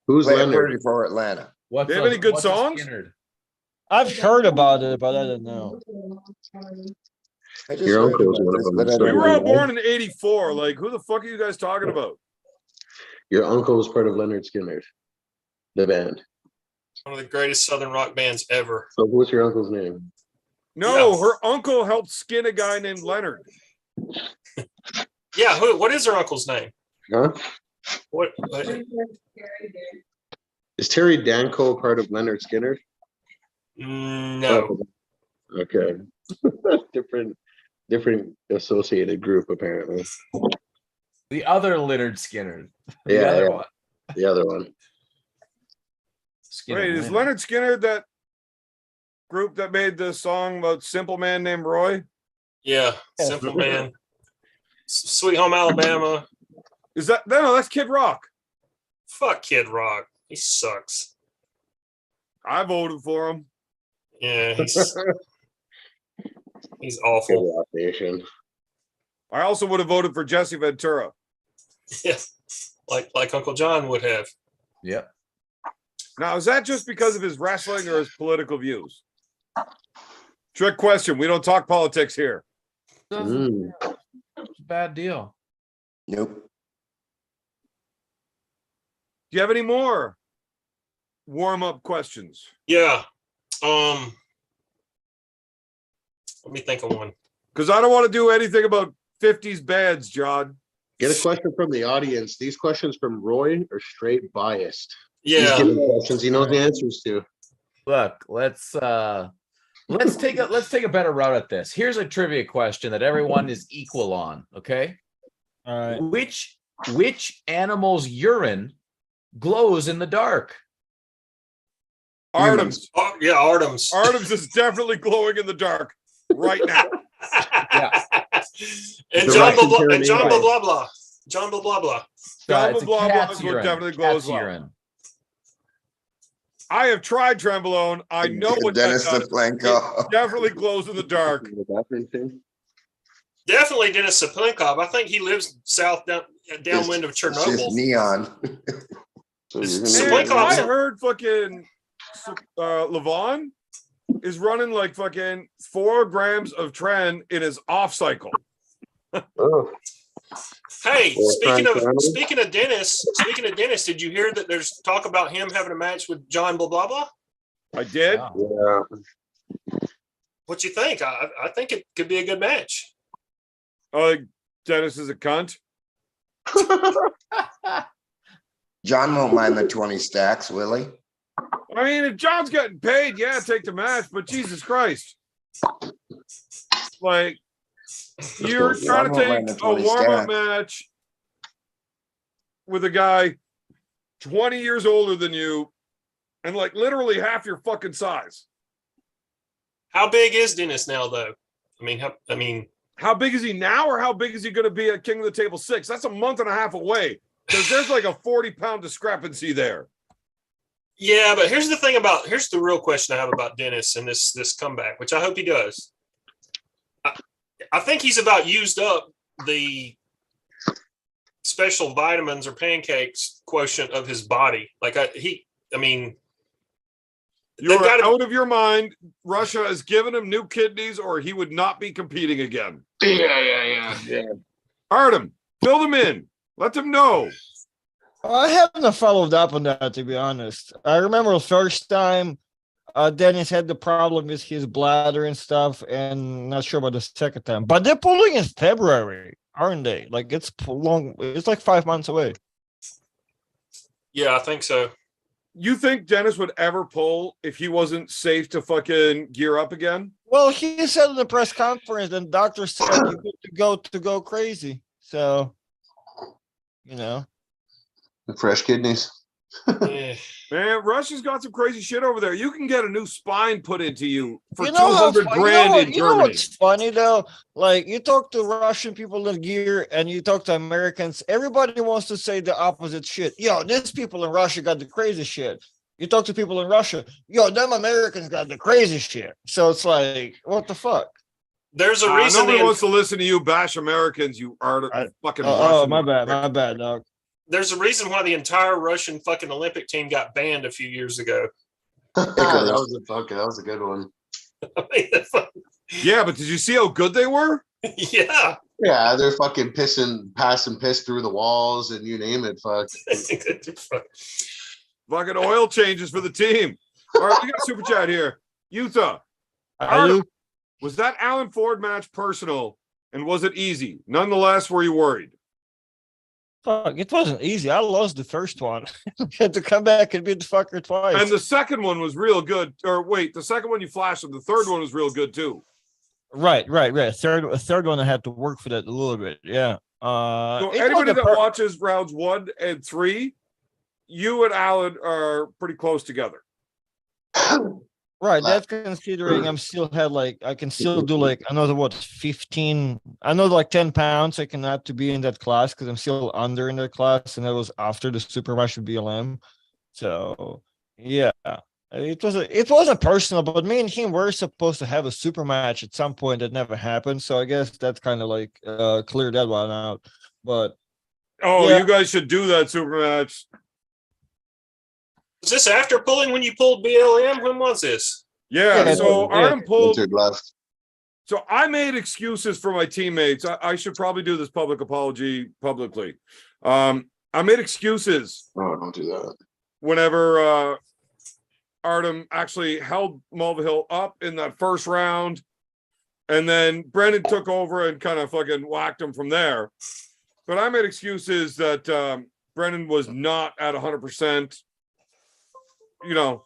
Who's Play a Leonard? birdie for Atlanta. What's They have any good what's a songs? Skinner? I've heard about it, but I don't know. I just Your heard uncle's about one of this, them. but I So We don't were all know. born in '84. Like, who the fuck are you guys talking about? Your uncle was part of Leonard Skinner, the band. One of the greatest Southern rock bands ever. So what's your uncle's name? No, Yeah. her uncle helped skin a guy named Leonard. Yeah, what is her uncle's name? Huh? What? Is Terry Danko part of Leonard Skinner? No. Oh, okay. different associated group apparently. The other Leonard Skinner. The Yeah, other yeah. one. The other one. Skinner Wait, is Leonard Skinner that group that made the song about Simple Man Named Roy? Yeah, Simple Man. Sweet Home Alabama. Is that no? That's Kid Rock. Fuck Kid Rock. He sucks. I voted for him. Yeah, he's Good awful. Rock Nation. I also would have voted for Jesse Ventura. Yeah, like Uncle John would have. Yep. Now, is that just because of his wrestling or his political views? Trick question. We don't talk politics here. Mm. It's a bad deal. Nope. Do you have any more warm-up questions? Yeah. Let me think of one. Because I don't want to do anything about 50s bands, John. Get a question from the audience. These questions from Roy are straight biased. He's Yeah. giving questions he knows the answers to. Look, let's take a better route at this. Here's a trivia question that everyone is equal on. Okay. All right. Which animal's urine glows in the dark? Artem's. Oh, yeah, Artem's. Artem's is definitely glowing in the dark right now. And The John Russian blah, blah, and John Pyramid. blah blah blah. John blah blah blah. John It's a blah, blah, cat's would urine. definitely glow as Cat's well. urine. I have tried Trembolone. I know what that Dennis does. Cyplenkov. It definitely glows in the dark. The bathroom thing. Definitely Dennis Cyplenkov. I think he lives downwind of It's just Chernobyl. neon. So It's you're gonna- And Cyplenkov's- I heard fucking Levon is running like fucking 4 grams of Tren in his off cycle. Oh, Hey, Or speaking Frank of Family. speaking of Dennis, did you hear that there's talk about him having a match with John blah blah blah? I did. Wow. yeah. What you think? I think it could be a good match. Dennis is a cunt. John won't mind the 20 stacks, will he? I mean, if John's getting paid, yeah, take the match. But Jesus Christ, like you're trying to John won't mind take the a 20 warm-up stacks. match with a guy 20 years older than you, and like literally half your fucking size. How big is Dennis now, though? I mean, How big is he now, or how big is he going to be at King of the Table 6? That's a month and a half away, because there's like a 40-pound discrepancy there. Yeah, but here's the real question I have about Dennis and this comeback, which I hope he does. I think he's about used up the special vitamins or pancakes quotient of his body. Like You're out of your mind. Russia has given him new kidneys, or he would not be competing again. Yeah. Artem, fill them in. Let them know. I haven't followed up on that, to be honest. I remember the first time Dennis had the problem with his bladder and stuff, and not sure about the second time. But they're pulling in February, aren't they? Like, it's long. It's like 5 months away. Yeah, I think so. You think Dennis would ever pull if he wasn't safe to fucking gear up again? Well, he said in the press conference, and doctor said you good to go crazy. So, you know. The fresh kidneys. Yeah. Man, Russia's got some crazy shit over there. You can get a new spine put into you for You know how 200 fu- grand in you know Germany. what's funny though? Like, you talk to Russian people in gear and you talk to Americans, everybody wants to say the opposite shit. Yo, these people in Russia got the crazy shit. You talk to people in Russia, yo, them Americans got the crazy shit. So it's like, what the fuck? There's a reason. Nobody wants to listen to you bash Americans, you fucking Oh, Russian. my bad, dog. There's a reason why the entire Russian fucking Olympic team got banned a few years ago. that was a good one. I mean, Yeah, but did you see how good they were? yeah. Yeah, they're fucking passing piss through the walls and you name it. Fuck. Fucking oil changes for the team. All right, we got super chat here. Utah. I Was that Alan Ford match personal, and was it easy? Nonetheless, were you worried? Fuck, it wasn't easy. I lost the first one. Had to come back and beat the fucker twice. And the second one was real good. Or wait, the second one you flashed him. The third one was real good too. Right. Third one I had to work for that a little bit. Yeah. So anybody that watches rounds 1 and 3, you and Alan are pretty close together. Right, that's considering I'm still had like I can still do like another 15, another like 10 pounds I can add to be in that class because I'm still under in that class, and that was after the super match with BLM. So yeah, it wasn't personal, but me and him were supposed to have a super match at some point that never happened. So I guess that's kind of like cleared that one out. But yeah. You guys should do that super match. Was this after pulling when you pulled BLM? When was this? Yeah, so Artem pulled. Left. So I made excuses for my teammates. I should probably do this public apology publicly. I made excuses. Oh, don't do that. Whenever Artem actually held Mulvihill up in that first round, and then Brendan took over and kind of fucking whacked him from there. But I made excuses that Brendan was not at 100%. You know,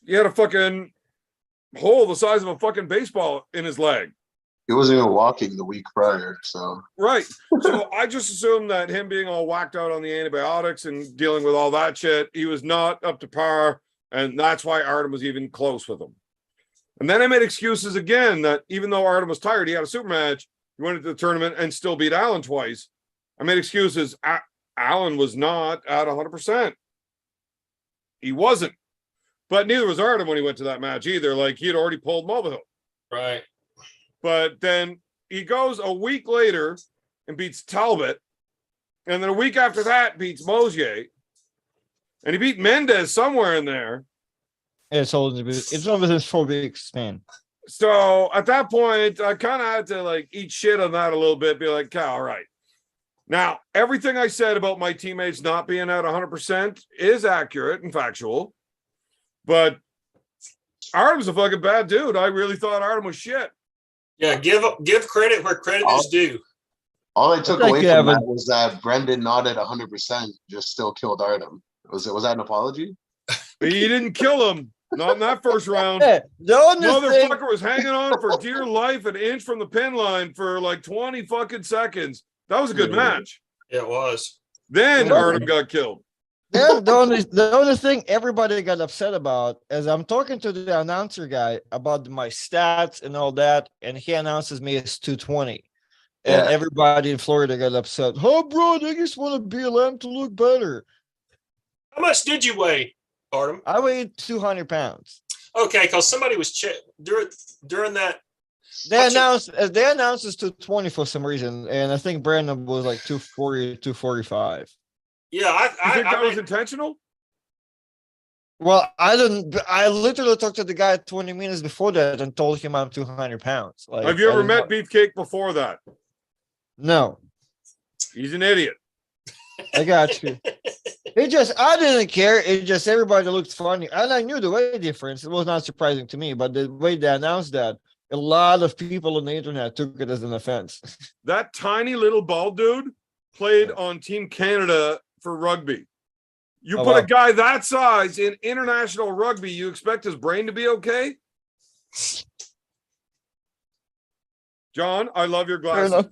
he had a fucking hole the size of a fucking baseball in his leg. He wasn't even walking the week prior, so. Right. So I just assumed that him being all whacked out on the antibiotics and dealing with all that shit, he was not up to par, and that's why Artem was even close with him. And then I made excuses again that even though Artem was tired, he had a super match, he went into the tournament and still beat Alan twice. I made excuses. Alan was not at 100%. He wasn't. But neither was Artem when he went to that match either. Like, he had already pulled Mulvihill. Right. But then he goes a week later and beats Talbot. And then a week after that beats Mosier. And he beat Mendez somewhere in there. It's over this 4 weeks span. So at that point, I kind of had to like eat shit on that a little bit. Be like, all right. Now, everything I said about my teammates not being at 100% is accurate and factual. But Artem's a fucking bad dude. I really thought Artem was shit. Yeah, give credit where credit is due. All I took away from that was that Brendan not at 100% just still killed Artem. Was that an apology? He didn't kill him. Not in that first round. Yeah, motherfucker was hanging on for dear life an inch from the pin line for like 20 fucking seconds. That was a good match. Yeah, it was. Then Artem got killed. Yeah, the only thing everybody got upset about is I'm talking to the announcer guy about my stats and all that, and he announces me as 220. And Yeah. everybody in Florida got upset. Oh, bro, they just want to BLM to look better. How much did you weigh, Artem? I weighed 200 pounds. Okay, because somebody was during that. They What's your- announced it's 220 for some reason, and I think Brandon was like 240, 245. Yeah, You think that was mean, intentional? Well, I didn't. I literally talked to the guy 20 minutes before that and told him I'm 200 pounds. Like, Have you I ever didn't met want- Beefcake before that? No, He's an idiot. I got you. I didn't care. It just everybody looked funny, and I knew the weight difference. It was not surprising to me, but the way they announced that, a lot of people on the internet took it as an offense. That tiny little bald dude played on Team Canada for rugby. You Oh, put a wow. guy that size in international rugby, you expect his brain to be okay? John, I love your Fair glasses. enough.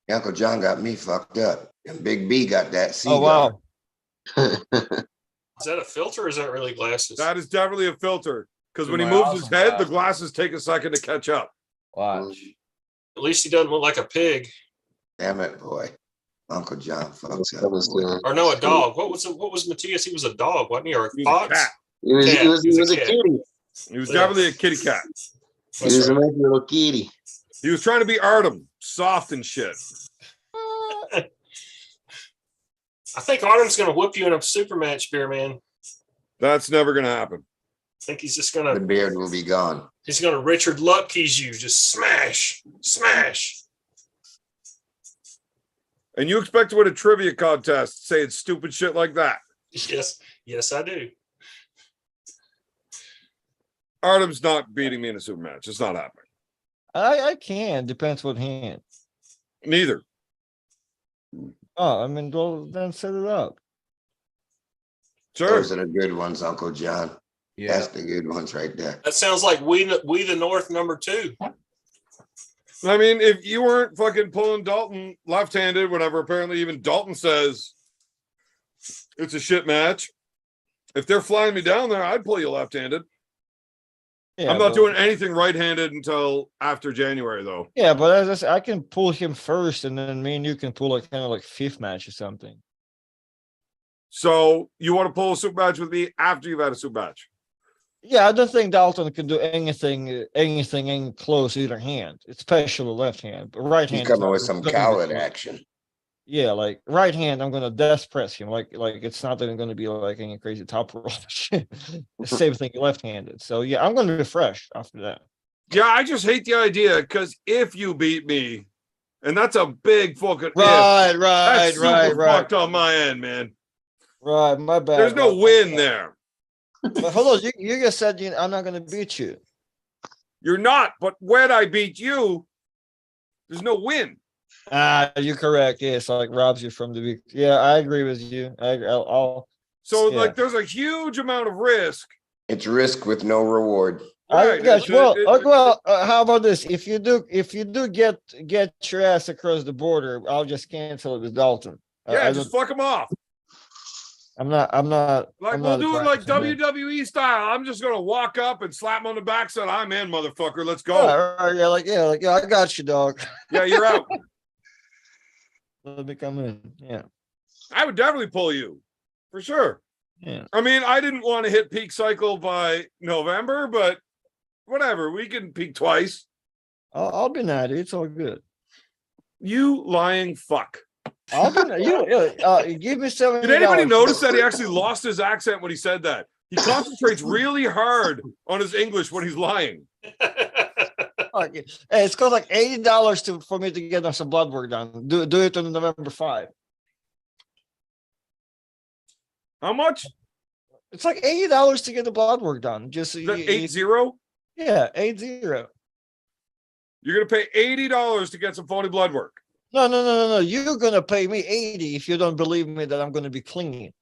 Uncle John got me fucked up. And Big B got that C. Oh wow. is that a filter or is that really glasses? That is definitely a filter. Because when he My moves his awesome head, the glasses. glasses take a second to catch up. Watch. At least he doesn't look like a pig Damn it, boy. Uncle John fucks That up. was, Boy. or no, a dog. What was Matthias? He was a dog, wasn't he? Or a He was a fox? cat. He was, Cat. he was, He he was was a a cat. kitty. He was Yeah. definitely a kitty cat. He was a nice little kitty. He was trying to be Artem, soft and shit. I think Artem's going to whip you in a super match, Beer Man. That's never going to happen. I think he's just The going to beard will be gone. Richard Lupke's you, just smash, smash. And you expect to win a trivia contest saying stupid shit like that. Yes, I do. Artem's not beating me in a super match. It's not happening. I can. Depends what hand. Neither. Oh, I mean, well, then set it up. Sure. Those are the good ones, Uncle John. Yeah. That's the good ones right there. That sounds like we the North #2. I mean, if you weren't fucking pulling Dalton left-handed, whenever apparently even Dalton says it's a shit match, if they're flying me down there, I'd pull you left-handed. Yeah, I'm not but- doing anything right-handed until after January, though. Yeah, but as I said, I can pull him first, and then me and you can pull like kind of like fifth match or something. So you want to pull a super match with me after you've had a super match? Yeah, I don't think Dalton can do anything close either hand, especially left hand. But right He's hand, coming with some coward action. Yeah, like right hand, I'm gonna death press him. Like it's not even gonna be like any crazy top roll shit. The same thing left-handed. So yeah, I'm gonna be fresh after that. Yeah, I just hate the idea because if you beat me, and that's a big fucking if, Right, that's super fucked on my end, man. right. My bad. There's no my win bad. there. But hold on, you just said I'm not gonna beat you. You're not, but when I beat you, there's no win. You're correct. Yeah, so like robs you from the big. Yeah, I agree with you. I'll So Yeah. like there's a huge amount of risk. It's risk with no reward. I Right, got it's you. a- Well, how about this? If you do get your ass across the border, I'll just cancel it with Dalton. Yeah, I just fuck them off. I'm not. Like I'm we'll not do it like aggressive, man. WWE style. I'm just gonna walk up and slap him on the backside. I'm in, motherfucker. Let's go. Right, yeah, I got you, dog. Yeah, you're out. Let me come in. Yeah, I would definitely pull you for sure. yeah. I mean, I didn't want to hit peak cycle by November, but whatever. We can peak twice. I'll be natty. It's all good. You lying fuck. I'll be you. Give me $70. Did anybody notice that he actually lost his accent when he said that? He concentrates really hard on his English when he's lying. Fuck it. Hey, it's cost like $80 for me to get some blood work done. Do it on November 5. How much? It's like $80 to get the blood work done. Just Is that 80? yeah, 80. You're gonna pay $80 to get some phony blood work. No. You're gonna pay me 80 if you don't believe me that I'm gonna be clean.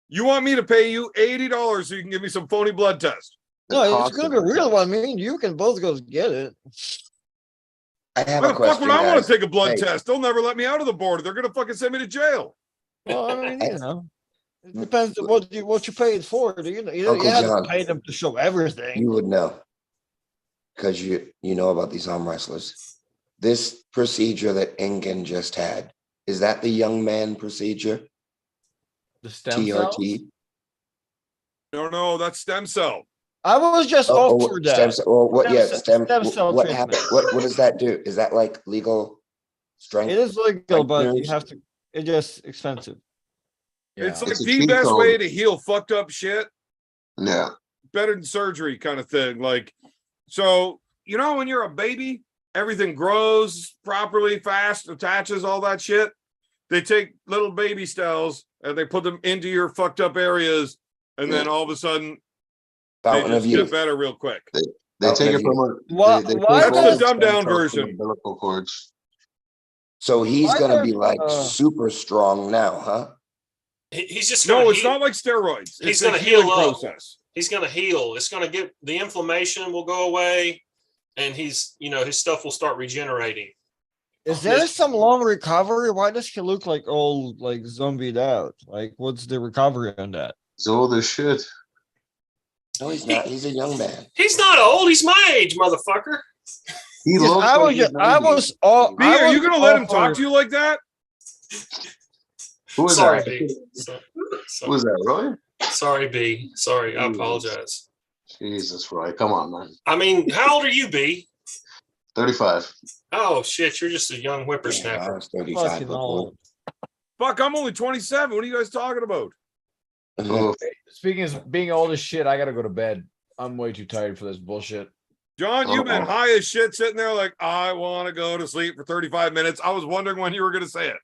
You want me to pay you $80 so you can give me some phony blood test? The No, it's cost gonna of be a it. real one. I mean, you can both go get it. I have Why a the fuck question, would I want guys. to take a blood Hey. test? They'll never let me out of the border. They're gonna fucking send me to jail. Well, I mean, you know, it depends on what you pay it for. You know, you Uncle have John. to pay them to show everything. You would know. Because you know about these arm wrestlers. this procedure that Engen just had, is that the young man procedure? The stem cells? TRT? No, that's stem cell. I was just offered stem that. cell. Well, what? Stem Yeah, cell- stem. stem cell What treatment. happened? What does that do? Is that like legal strength? It is legal, but you nerves? have to. It's just expensive. Yeah. It's like It's a the cheat best code. way to heal fucked up shit. Yeah. Better than surgery kind of thing. Like, so, you know, when you're a baby, everything grows properly, fast, attaches, all that shit. They take little baby cells and they put them into your fucked up areas. And then all of a sudden, Fountain they of just get youth. better real quick. They Out take of it from a. Why- they why take That's all the dumbed stem down cells from version. umbilical cords. So he's Why gonna does, be like uh, super strong now, huh? He's just gonna No, it's heal. not like steroids. He's It's gonna a healing heal up. process. He's gonna heal. It's gonna get the inflammation will go away, and his stuff will start regenerating. Is there some long recovery? Why does he look like all like zombied out? Like, what's the recovery on that? It's old as shit. No, he's not. He's a young man. He's not old. He's my age, motherfucker. He Because looks I like was, he's just, I 90. was all. B, I are you was gonna let him talk offered- to you like that? Who is Sorry, that? B. Who is that, Roy? Sorry, B. Sorry, I apologize. Jesus, Roy. Come on, man. I mean, how old are you, B? 35. Oh shit, you're just a young I whippersnapper. was 35 Fucking before. old. Fuck, I'm only 27. What are you guys talking about? Oh, Speaking of being old as shit, I gotta go to bed. I'm way too tired for this bullshit. John, you've been high as shit sitting there like, I want to go to sleep for 35 minutes. I was wondering when you were going to say it.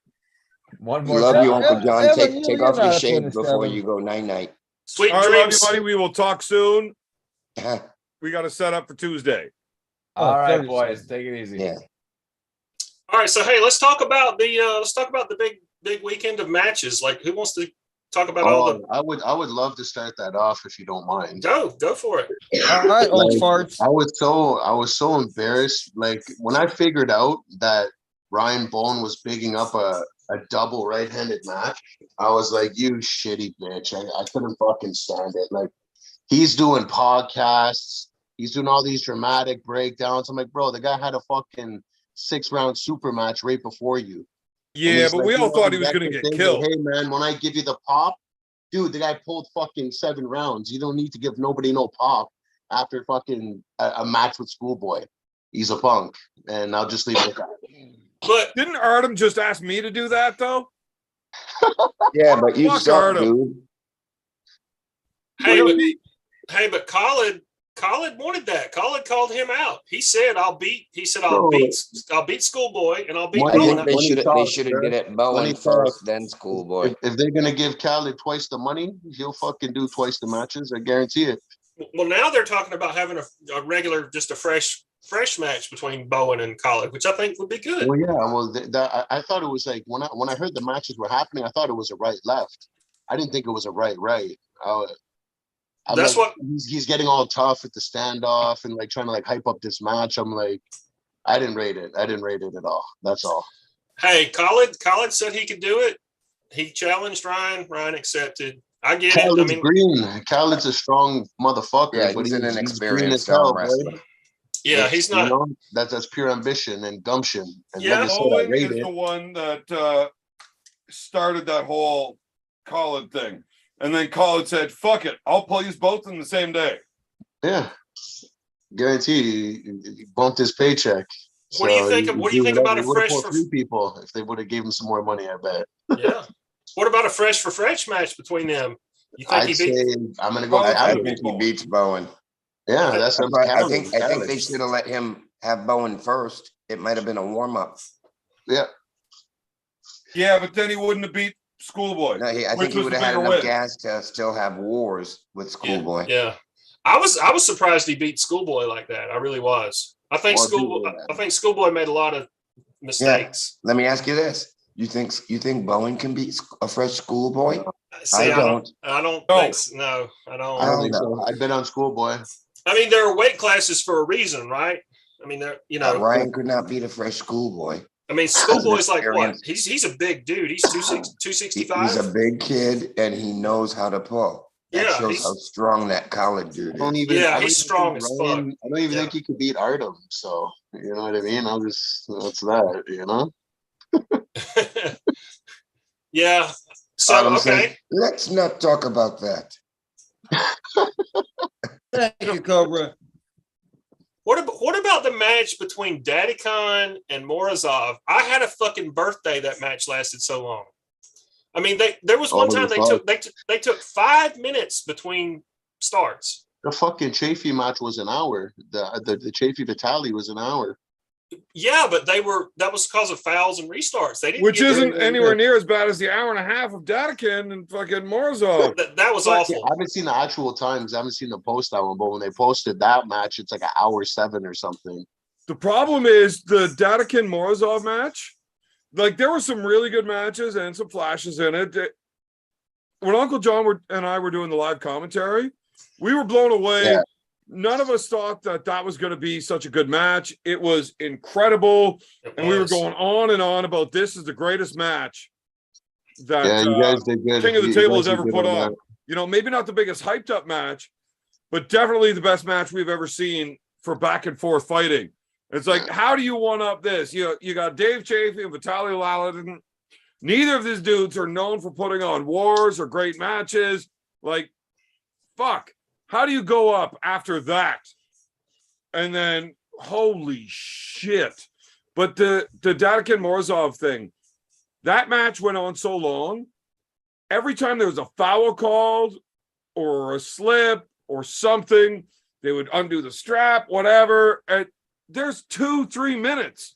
One We more love time. you, Uncle John. Evan, Take you're off your not shades before 27. you go night-night. Sweet All right, love you, dreams. buddy. We will talk soon. Yeah. We got to set up for Tuesday. All right, 37. boys, take it easy. All right, so hey, let's talk about the big weekend of matches. Like, who wants to talk about all the? I would love to start that off if you don't mind. Go for it. All right, old Like, farts. I was so embarrassed. Like when I figured out that Ryan Bowen was bigging up a double right-handed match, I was like, you shitty bitch. I couldn't fucking stand it. Like he's doing podcasts, he's doing all these dramatic breakdowns. I'm like, bro, the guy had a fucking 6-round super match right before you. Yeah, but we all thought he was going to get killed. Hey man, when I give you the pop, dude, the guy pulled fucking 7 rounds. You don't need to give nobody no pop after fucking a match with Schoolboy. He's a punk, and I'll just leave it at that. But Didn't Artem just ask me to do that, though? Yeah, but you Fuck suck, Artem. dude. but Khalid wanted that. Khalid called him out. He said, I'll beat No. Schoolboy and I'll beat Why I Bowen. think they when he should talks, have man, did it when he Bowen talks, first, then Schoolboy. If they're gonna give Khaled twice the money, he'll fucking do twice the matches. I guarantee it. Well, now they're talking about having a regular, just a fresh match between Bowen and Khalid, which I think would be good. Well, yeah. Well, I thought it was like when I heard the matches were happening, I thought it was a right left. I didn't think it was a right. I'm That's like, what he's getting all tough at the standoff and like trying to like hype up this match. I'm like, I didn't rate it. I didn't rate it at all. That's all. Hey, Khalid said he could do it. He challenged Ryan. Ryan accepted. I get it. I Khaled's mean, green. Khaled's a strong motherfucker. Yeah, but he's an green inexperienced as hell, wrestler. boy. yeah, he's not. You know, that's pure ambition and gumption. And Yeah, like I said, I Bowen rate is it. the one that started that whole Khalid thing. And then Khalid said, fuck it. I'll play you both in the same day. Yeah, guarantee he bumped his paycheck. What do you think of- what do you think about a fresh for for- 3 people if they would have gave him some more money? I bet. Yeah. What about a fresh for fresh match between them? You think I'd he say beat? I'm gonna go. I I think he beats Bowen. Yeah, that's what I'm I think counting. they should have let him have Bowen first. It might have been a warm-up. Yeah, Yeah, but then he wouldn't have beat Schoolboy. No, I Which think he was would the have had bigger enough win. gas to still have wars with Schoolboy. Yeah. I was surprised he beat Schoolboy like that. I really was. I think Schoolboy made a lot of mistakes. Let me ask you this: you think Bowen can beat a fresh Schoolboy? See, I don't. I don't No. think so. No, I don't. I I don't think know. so. I'd bet on Schoolboy. I mean, there are weight classes for a reason, right? I mean, Ryan could not beat a fresh Schoolboy. I mean, Schoolboy's like what? Experience. He's a big dude. He's 265. He's a big kid and he knows how to pull. That Yeah, shows how strong that college dude is. he's strong as fuck. I don't even think he could beat Artem. So you know what I mean? That's that. You know. Yeah. So Artem okay. said, let's not talk about that. Thank you, Cobra. What about the match between Daddy Khan and Morozov? I had a fucking birthday that match lasted so long. I mean, there was one time they took 5 minutes between starts. The fucking Chaffee match was an hour. The Chaffee Vitaly was an hour. Yeah, but that was because of fouls and restarts. They didn't. Which isn't anywhere near as bad as the hour and a half of Dadakin and fucking Morozov. That was awful. I haven't seen the actual times. I haven't seen the post that one, but when they posted that match, it's like an hour 7 or something. The problem is the Dadakin Morozov match. Like, there were some really good matches and some flashes in it. When Uncle John and I were doing the live commentary, we were blown away. Yeah. None of us thought that was going to be such a good match. It was incredible. And we were going on and on about this is the greatest match that you guys did good. King of the Table has ever put on. That. You know, maybe not the biggest hyped up match, but definitely the best match we've ever seen for back and forth fighting. It's like, how do you one up this? You got Dave Chaffee and Vitaly Laladin. Neither of these dudes are known for putting on wars or great matches. Like, fuck. How do you go up after that? And then, holy shit. But the Dadakin Morozov thing, that match went on so long. Every time there was a foul called or a slip or something, they would undo the strap, whatever. And there's 2-3 minutes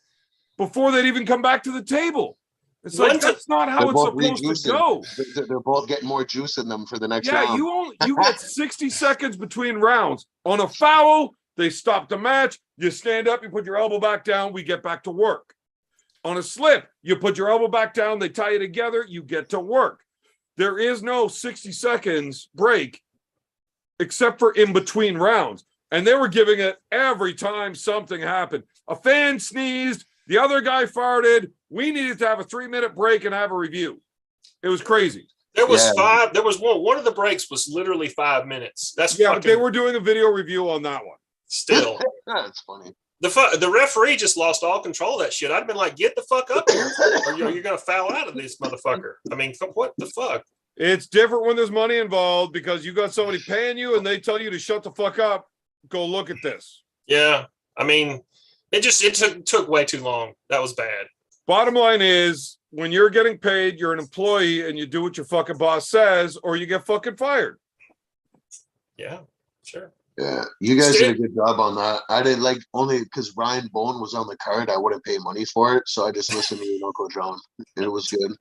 before they'd even come back to the table. It's like, that's not how it's supposed to go. They're both getting more juice in them for the next round. Yeah, you get 60 seconds between rounds. On a foul, they stop the match. You stand up, you put your elbow back down, we get back to work. On a slip, you put your elbow back down, they tie you together, you get to work. There is no 60 seconds break except for in between rounds. And they were giving it every time something happened. A fan sneezed, the other guy farted. We needed to have a 3-minute break and have a review. It was crazy. There was five. There was one of the breaks was literally 5 minutes. That's but they were doing a video review on that one. Still, that's funny. The referee just lost all control of that shit. I'd been like, get the fuck up here, or you're gonna foul out of this motherfucker. I mean, what the fuck? It's different when there's money involved because you got somebody paying you and they tell you to shut the fuck up. Go look at this. Yeah, I mean, it took way too long. That was bad. Bottom line is, when you're getting paid, you're an employee and you do what your fucking boss says or you get fucking fired. Yeah, sure. Yeah, you guys did a good job on that. I did only because Ryan Bowen was on the card, I wouldn't pay money for it. So I just listened to you, Uncle John. It was good.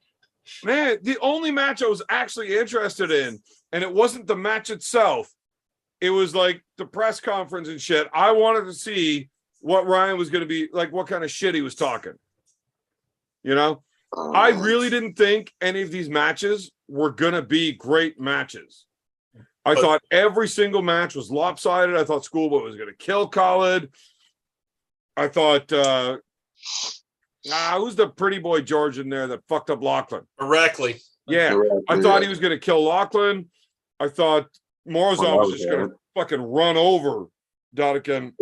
Man, the only match I was actually interested in, and it wasn't the match itself, it was like the press conference and shit. I wanted to see what Ryan was going to be, like what kind of shit he was talking. You know? I really didn't think any of these matches were going to be great matches. I thought every single match was lopsided. I thought Schoolboy was going to kill Khalid. I thought, who's the pretty boy George in there that fucked up Lachlan? Directly. Yeah. I thought he was going to kill Lachlan. I thought Morozov was just going to fucking run over Dadakin.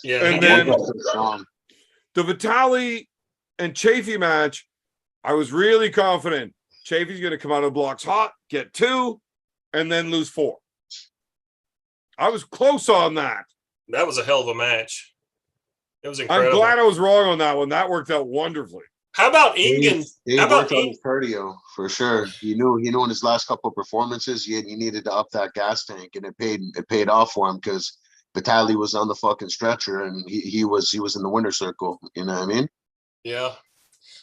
Yeah. And then the Vitaly and Chaffee match, I was really confident Chaffee's going to come out of the blocks hot, get 2, and then lose 4. I was close on that. That was a hell of a match. It was incredible. I'm glad I was wrong on that one. That worked out wonderfully. How about Ingen? He How about worked on his cardio for sure. He knew in his last couple of performances he needed to up that gas tank, and it paid off for him because Vitaly was on the fucking stretcher and he was in the winner circle. You know what I mean? Yeah.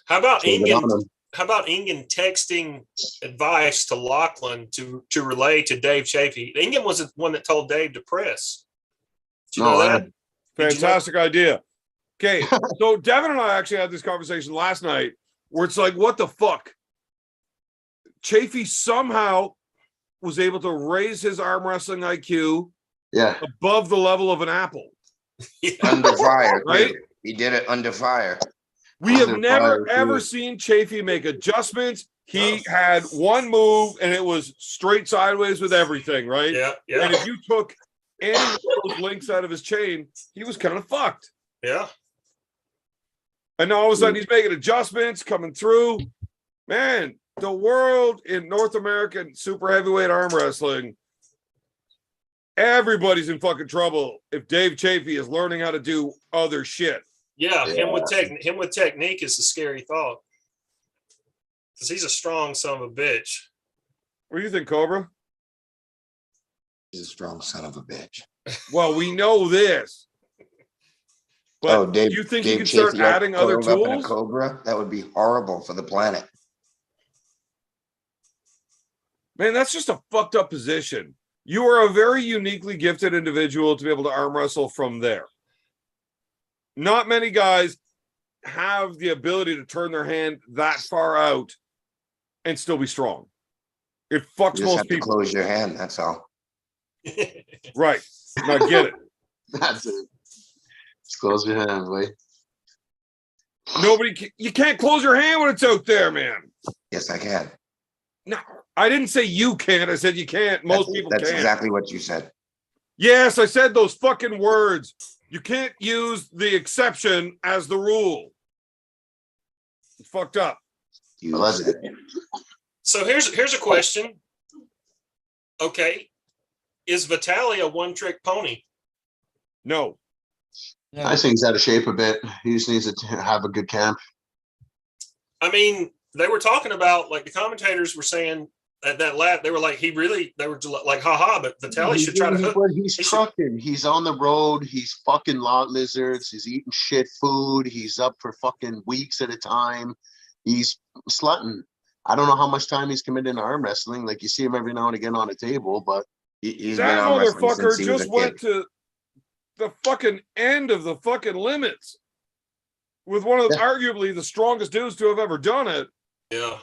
How about Ingen? How about Ingen texting advice to Lachlan to relay to Dave Chaffee? Ingen was the one that told Dave to press. Did you know that? Fantastic idea. Okay, so Devin and I actually had this conversation last night where it's like, what the fuck? Chaffee somehow was able to raise his arm wrestling IQ above the level of an apple. Under fire, right? He did it under fire. We have never, ever seen Chaffee make adjustments, He had one move and it was straight sideways with everything, right? Yeah, yeah, And if you took any of those links out of his chain, he was kind of fucked. yeah. And now all of a sudden he's making adjustments coming through. Man, the world in North American super heavyweight arm wrestling, everybody's in fucking trouble if Dave Chaffee is learning how to do other shit. Yeah, him with technique is a scary thought. Because he's a strong son of a bitch. What do you think, Cobra? He's a strong son of a bitch. Well, we know this. But Dave, you think Dave you can start Chaffee adding other curled up in a tools? Cobra? That would be horrible for the planet. Man, that's just a fucked up position. You are a very uniquely gifted individual to be able to arm wrestle from there. Not many guys have the ability to turn their hand that far out and still be strong. It fucks You just most have to people. close your hand. That's all. Right. Now get it. That's it. Just close your hand, boy. You can't close your hand when it's out there, man. Yes, I can. No, I didn't say you can't. I said you can't. Most people That's can't. exactly what you said. Yes, I said those fucking words. You can't use the exception as the rule. It's fucked up. You Well, that's said it. So here's a question. Okay. Is Vitaly a one-trick pony? No. Yeah. I think he's out of shape a bit. He just needs to have a good camp. I mean, they were talking about, like, the commentators were saying that lap, they were like, they were like, haha, but Vitaly should try to hook. He's he should- trucking. He's on the road. He's fucking lot lizards. He's eating shit food. He's up for fucking weeks at a time. He's slutting. I don't know how much time he's committed to arm wrestling. Like, you see him every now and again on a table, but He's been That on wrestling motherfucker since he was just a went kid. to the fucking end of the fucking limits with one of arguably the strongest dudes to have ever done it. Yeah.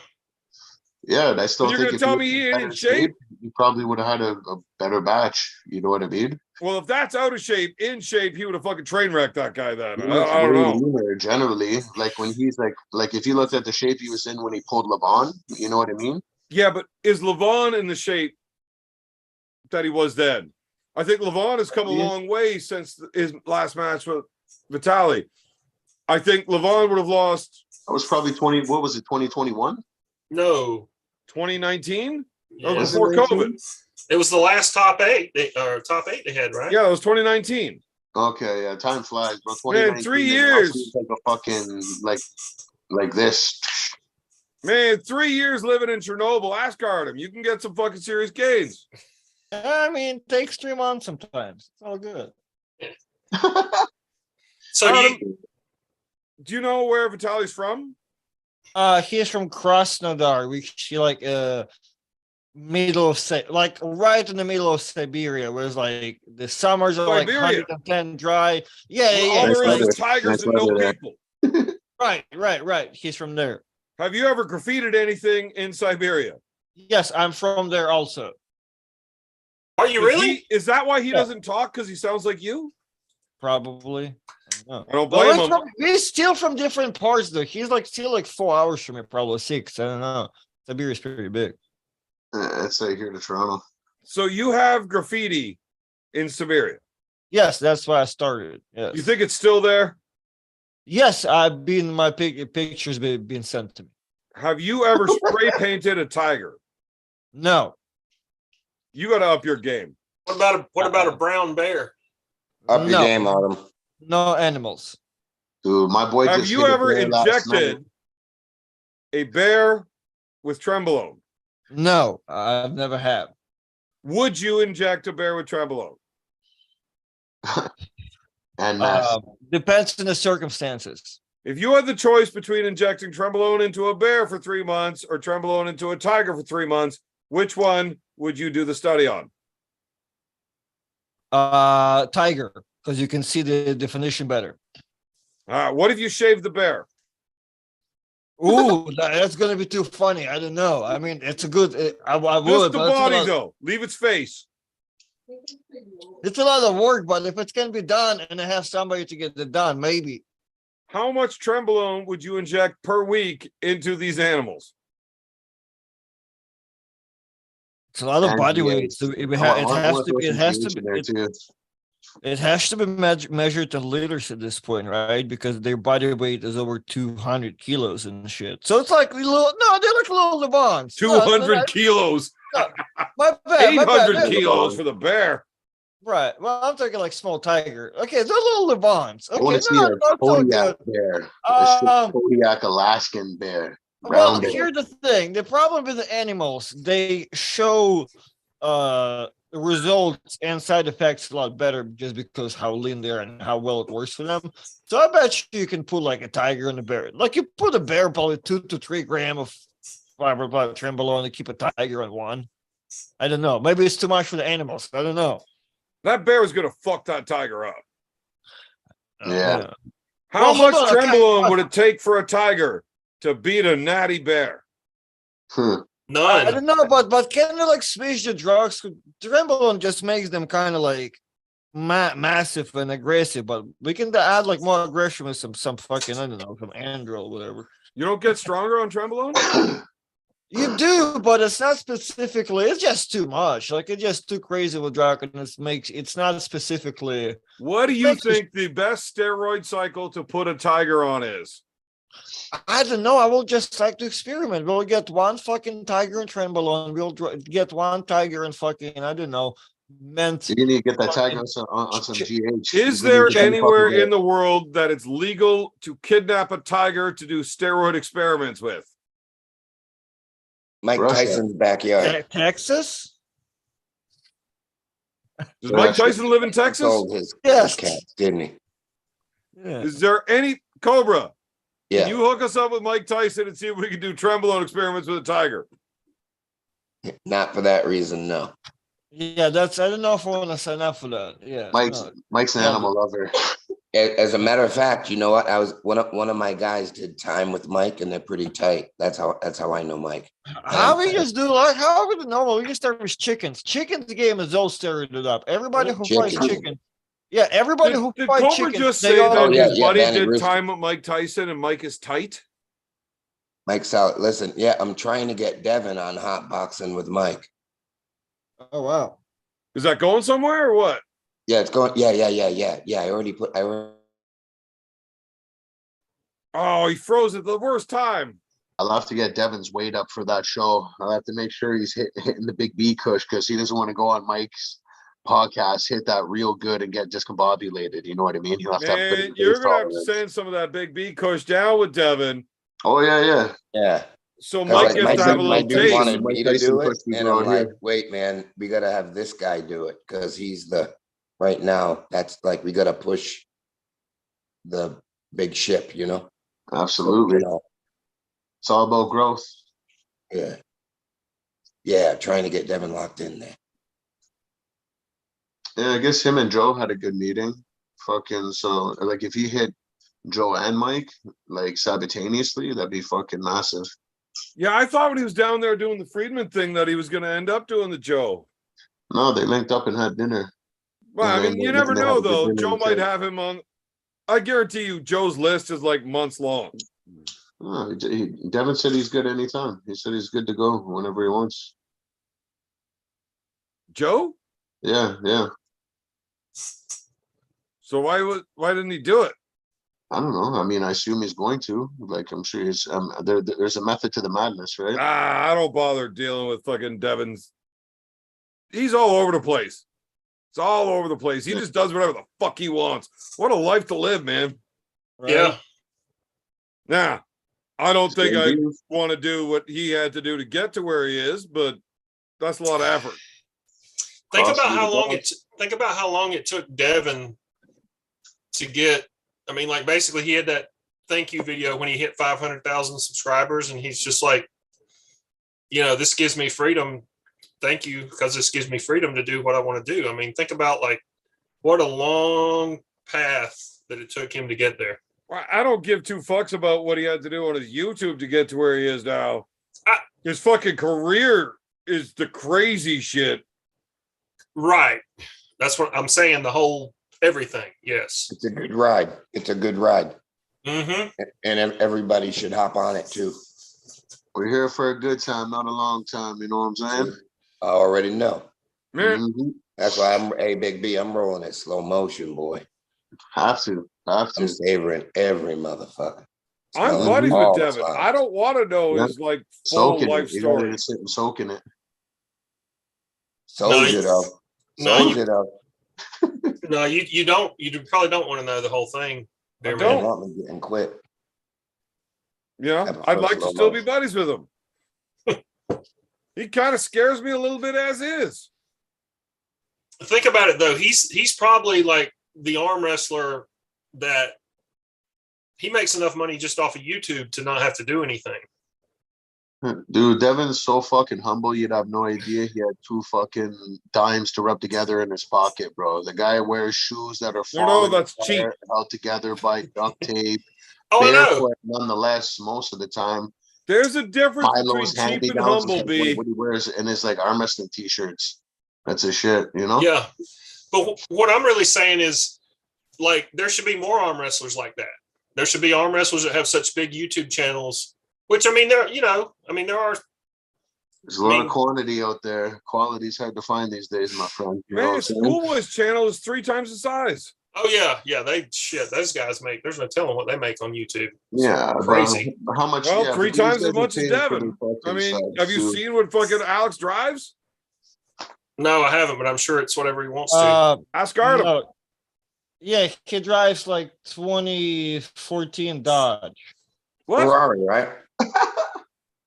yeah, I still You're think gonna if tell he me was he ain't better in shape? he probably would have had a better batch. You know what I mean? Well, if that's out of shape, in shape, he would have fucking train wrecked that guy then. He I looks don't way know. leaner generally. Like when he's like if you looked at the shape he was in when he pulled Levon, you know what I mean? Yeah, but is Levon in the shape that he was then? I think Levon has come a long way since his last match with Vitaly. I think Levon would have lost That was probably 2021? No. 2019 Yeah. or before COVID. It was the last top eight they had, right? Yeah, it was 2019. Okay, yeah, time flies, bro. Man, 3 years. Like a fucking like this. Man, 3 years living in Chernobyl. Ask Artem. You can get some fucking serious gains. I mean, it takes 3 months sometimes. It's all good. So Artem, do you know where Vitaly's from? He's from Krasnodar, which like middle of like right in the middle of Siberia, where it's like the summers are like Siberia. 110 dry. Yeah, Where yeah, all Nice there is weather. tigers Nice and no weather there. people. right. He's from there. Have you ever graffitied anything in Siberia? Yes, I'm from there also. are you really? Is that why he Yeah. doesn't talk? Because he sounds like you? Probably. I don't know. I don't Well, blame him. he's still from different parts though. He's like still like 4 hours from me, probably 6. I don't know. Siberia's pretty big. I'd say here to Toronto. So you have graffiti in Siberia. Yes, that's why I started. Yes. You think it's still there? Yes, I've been my pictures been sent to me. Have you ever spray painted a tiger? No. You got to up your game. What about a brown bear? Up your No. game, Autumn. No animals. Dude, my boy Have just you hit a ever bear last night. injected a bear with trembolone? No, I've never have. Would you inject a bear with trembolone? And mass. Depends on the circumstances. If you had the choice between injecting trembolone into a bear for 3 months or trembolone into a tiger for 3 months, which one would you do the study on? Tiger, because you can see the definition better. What if you shave the bear? Ooh, that's gonna be too funny. I don't know. I mean, it's a good. I Just would. the But body, though. Leave its face. it's a lot of work. But if it can be done, and I have somebody to get it done, maybe. How much trembolone would you inject per week into these animals? It's a lot of And body GH. weight. So it I has wanna to throw be. It some has to GH be. in there too. It has to be measured in liters at this point, right? Because their body weight is over 200 kilos and shit. So it's like little. No, they're like little Levons. 200 kilos, No, my bad. My 800 bad. kilos for the bear. Right. Well, I'm talking like small tiger. Okay, they're little Levons. I want Okay, to see no, a that's so Kodiak good. bear. A Um, Kodiak Alaskan bear. Well, Brown bear. here's the thing. The problem with the animals, they show results and side effects a lot better just because how lean they are and how well it works for them. So I bet you can put like a tiger and a bear. Like you put a bear probably 2 to 3 grams of fiber blood trembolone and keep a tiger on 1. I don't know. Maybe it's too much for the animals. I don't know. That bear is gonna fuck that tiger up. Yeah. How Well, hold much on, okay. trembolone would it take for a tiger to beat a natty bear? Hmm. I None. don't know, but can you like switch the drugs? Trembolone just makes them kind of like massive and aggressive, but we can add like more aggression with some fucking, I don't know, some Androl or whatever. You don't get stronger on trembolone? You do, but it's not specifically. It's just too much. Like it's just too crazy with drug, and it's not specifically. What do you Makes you- think the best steroid cycle to put a tiger on is? I don't know. I will just like to experiment. We'll get one fucking tiger and trembolone. We'll get one tiger and fucking, I don't know, meant. You need to get that tiger on some GH. Is You there need to anywhere fucking in the world that it's legal to kidnap a tiger to do steroid experiments with? Mike Russia. Tyson's backyard. Texas? Does Mike Tyson live in Texas? Sold his Yes. cats, didn't he? Yeah. Is there any Cobra? Yeah. Can you hook us up with Mike Tyson and see if we can do trembolone experiments with a tiger? Not for that reason, no. Yeah, that's. I don't know if I want to sign up for that. Yeah. Mike's an No. animal lover. As a matter of fact, you know what? I was one of my guys did time with Mike, and they're pretty tight. That's how I know Mike. How we just do like how we normal? We just start with chickens. Chickens game is all stereoed up. Everybody who fights Chickens. chicken. Yeah, everybody who Did fights Cobra chickens. just they say all- that Oh, yeah, his yeah, buddy Danny did Rooster. time with Mike Tyson and Mike is tight? Mike's out. Listen, yeah, I'm trying to get Devin on hot boxing with Mike. Oh wow. Is that going somewhere or what? Yeah, it's going. Yeah. I already put. Oh, he froze at the worst time. I'll have to get Devin's weight up for that show. I'll have to make sure he's hitting the big B cush because he doesn't want to go on Mike's podcast, hit that real good and get discombobulated. You know what I mean? He'll have to have Man, good you're base gonna have to tolerance. send some of that big B kush down with Devin. Oh yeah. Yeah. So 'Cause Mike gets Mike to have a little dude taste. wanted Mike me to Tyson do it, pushed me and I'm around like, here. wait, man, we gotta have this guy do it because he's the right now. That's like we gotta push the big ship, you know. Absolutely. You know, It's all about growth. yeah, trying to get Devin locked in there. Yeah, I guess him and Joe had a good meeting. Fucking so like if he hit Joe and Mike like simultaneously, that'd be fucking massive. Yeah, I thought when he was down there doing the Friedman thing that he was gonna end up doing the Joe. No, they linked up and had dinner. Well, I And mean, then you they never have know a good though. dinner Joe and might shit. have him on. I guarantee you, Joe's list is like months long. Oh, Devin said he's good anytime. He said he's good to go whenever he wants. Joe? Yeah. So why didn't he do it? I don't know. I mean, I assume he's going to. Like, I'm sure he's. There's a method to the madness, right? I don't bother dealing with fucking Devin's. He's all over the place. It's all over the place. He just does whatever the fuck he wants. What a life to live, man. Right? Yeah. Nah, I don't think I Indeed. want to do what he had to do to get to where he is, but that's a lot of effort. Think Cross about me how the long balls. think about how long it took Devin to get. I mean, like basically he had that thank you video when he hit 500,000 subscribers, and he's just like, this gives me freedom. Thank you, because this gives me freedom to do what I want to do. I mean, think about like what a long path that it took him to get there. I don't give two fucks about what he had to do on his YouTube to get to where he is now. I- His fucking career is the crazy shit. Right. That's what I'm saying. The whole everything. Yes. It's a good ride. It's a good ride, Mm-hmm. and everybody should hop on it too. We're here for a good time, not a long time. You know what I'm saying? I already know. Man, Mhm. That's why hey, Big B, I'm rolling it slow motion, boy. Have to. I'm savoring every motherfucker. I'm Smelling buddies with all the Devin. flowers. I don't want to know Yeah. his like full Soaking life it. You gotta story. just sit and soaking it. Soldier though. No, Soldier though. No, you don't. You probably don't want to know the whole thing. I Bear I Man. don't. want me getting quit. Yeah, Have a I'd first like to slow still be motion. buddies with him. He kind of scares me a little bit as is. Think about it though. He's probably like the arm wrestler that he makes enough money just off of YouTube to not have to do anything. Dude, Devin's so fucking humble, you'd have no idea he had 2 fucking dimes to rub together in his pocket, bro. The guy wears shoes that are No, falling that's apart, cheap. held together by duct tape, Oh, I know. barefoot nonetheless, most of the time. There's a difference Milo's between cheap and hand-me-downs is humble, like B. what he wears in his like arm wrestling t-shirts. That's his shit, you know? Yeah. But what I'm really saying is, like, there should be more arm wrestlers like that. There should be arm wrestlers that have such big YouTube channels, which, I mean, there are. There's a lot of quantity out there. Quality's hard to find these days, my friend. You know what Man, I'm saying? Schoolboy's channel is 3 times the size. Oh, yeah. Those guys make, there's no telling what they make on YouTube. Yeah, Crazy. but how much? Well, yeah, 3 but these times as guys are much as paying for Devin. their I fucking mean, subs, have you too. seen what fucking Alex drives? No, I haven't, but I'm sure it's whatever he wants to. Ask Artem. No. Yeah, he drives like 2014 Dodge. What? Ferrari, right?